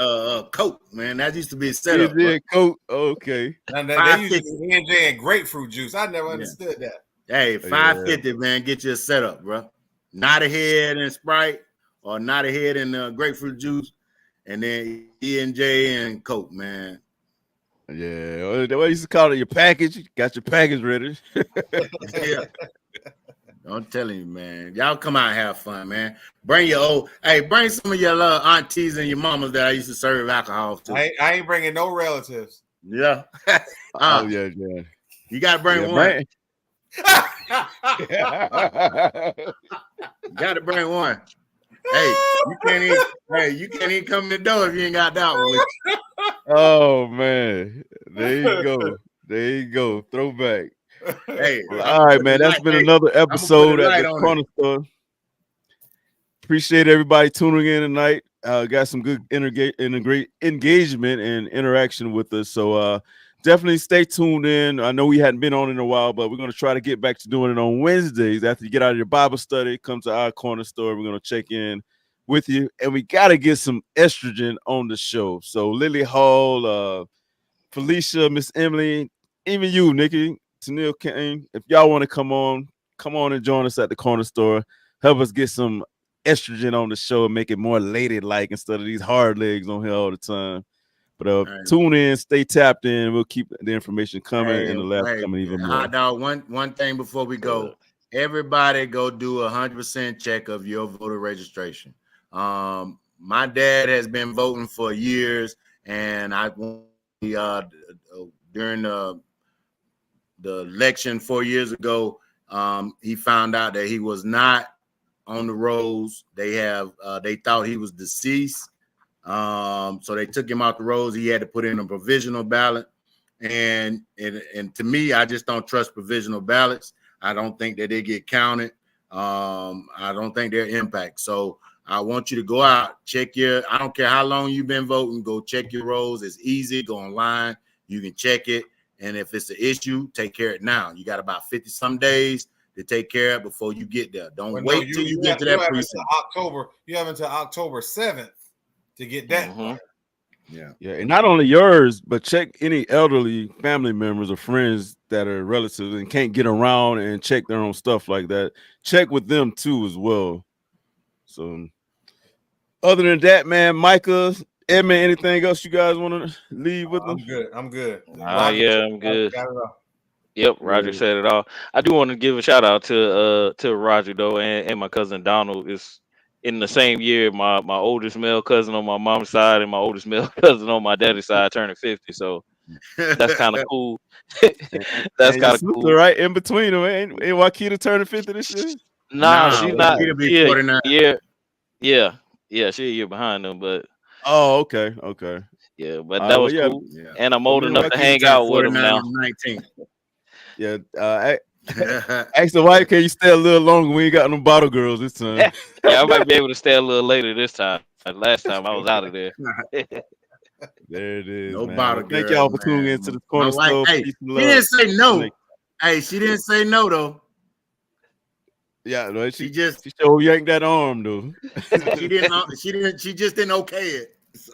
Coke, man. That used to be a setup. E&J and Coke. Okay. And they used to be E&J and grapefruit juice. I never understood that. Hey, $5.50, man. Get you a setup, bro. Not a head and Sprite, or not a head and grapefruit juice, and then E&J and Coke, man. Yeah, what used to call it your package. You got your package ready. Yeah. I'm telling you, man. Y'all come out and have fun, man. Bring bring some of your little aunties and your mamas that I used to serve alcohol to. I ain't bringing no relatives. Yeah. Oh, yeah. You got to bring one. You got to bring one. Hey, you can't even come in the door if you ain't got that one with you. Oh man, there you go. Throwback. Hey, all right, man. That's been another episode at the Corner Store. Appreciate everybody tuning in tonight. Got some good engagement and interaction with us. So definitely stay tuned in. I know we hadn't been on in a while, but we're going to try to get back to doing it on Wednesdays. After you get out of your Bible study, come to our corner store. We're going to check in with you. And we got to get some estrogen on the show. So Lily Hall, Felicia, Miss Emily, even you, Nikki, Tennille Kane, if y'all want to come on and join us at the corner store. Help us get some estrogen on the show and make it more lady-like instead of these hard legs on here all the time. But tune in, stay tapped in. We'll keep the information coming and the lab coming even more. Hot dog, one thing before we go. Everybody go do 100% check of your voter registration. My dad has been voting for years, and during the election 4 years ago, he found out that he was not on the rolls. They thought he was deceased. So they took him out the rolls. He had to put in a provisional ballot. And to me, I just don't trust provisional ballots. I don't think that they get counted. I don't think they're impact. So I want you to go out, I don't care how long you've been voting, go check your rolls. It's easy. Go online. You can check it. And if it's an issue, take care of it now. You got about 50 some days to take care of it before you get there. Don't wait till you get to that precinct. You have until October 7th to get that. Yeah, and not only yours, but check any elderly family members or friends that are relatives and can't get around and check their own stuff like that. Check with them too as well. So other than that, man, Micah, Edmund, anything else you guys want to leave with them? I'm good. Yeah, I'm good. Yep, Roger said it all. I do want to give a shout out to Roger though, and my cousin Donald. Is in the same year my oldest male cousin on my mom's side and my oldest male cousin on my daddy's side turning 50. So that's kind of cool. That's kind of cool, right in between them. Ain't Wakita turning 50 this year? Nah, she's not. Yeah, she a year behind them, but okay. Yeah, but that was cool. Yeah. And I'm old enough to hang out with him now. 19. Yeah, ask the wife, can you stay a little longer? We ain't got no bottle girls this time. Yeah, I might be able to stay a little later this time. Last time I was out of there. There it is. No man. bottle Thank y'all for tuning into the corner store. Hey, she didn't say no. Hey, she didn't say no though. Yeah, no, she sure yanked that arm though. She just didn't okay it. So.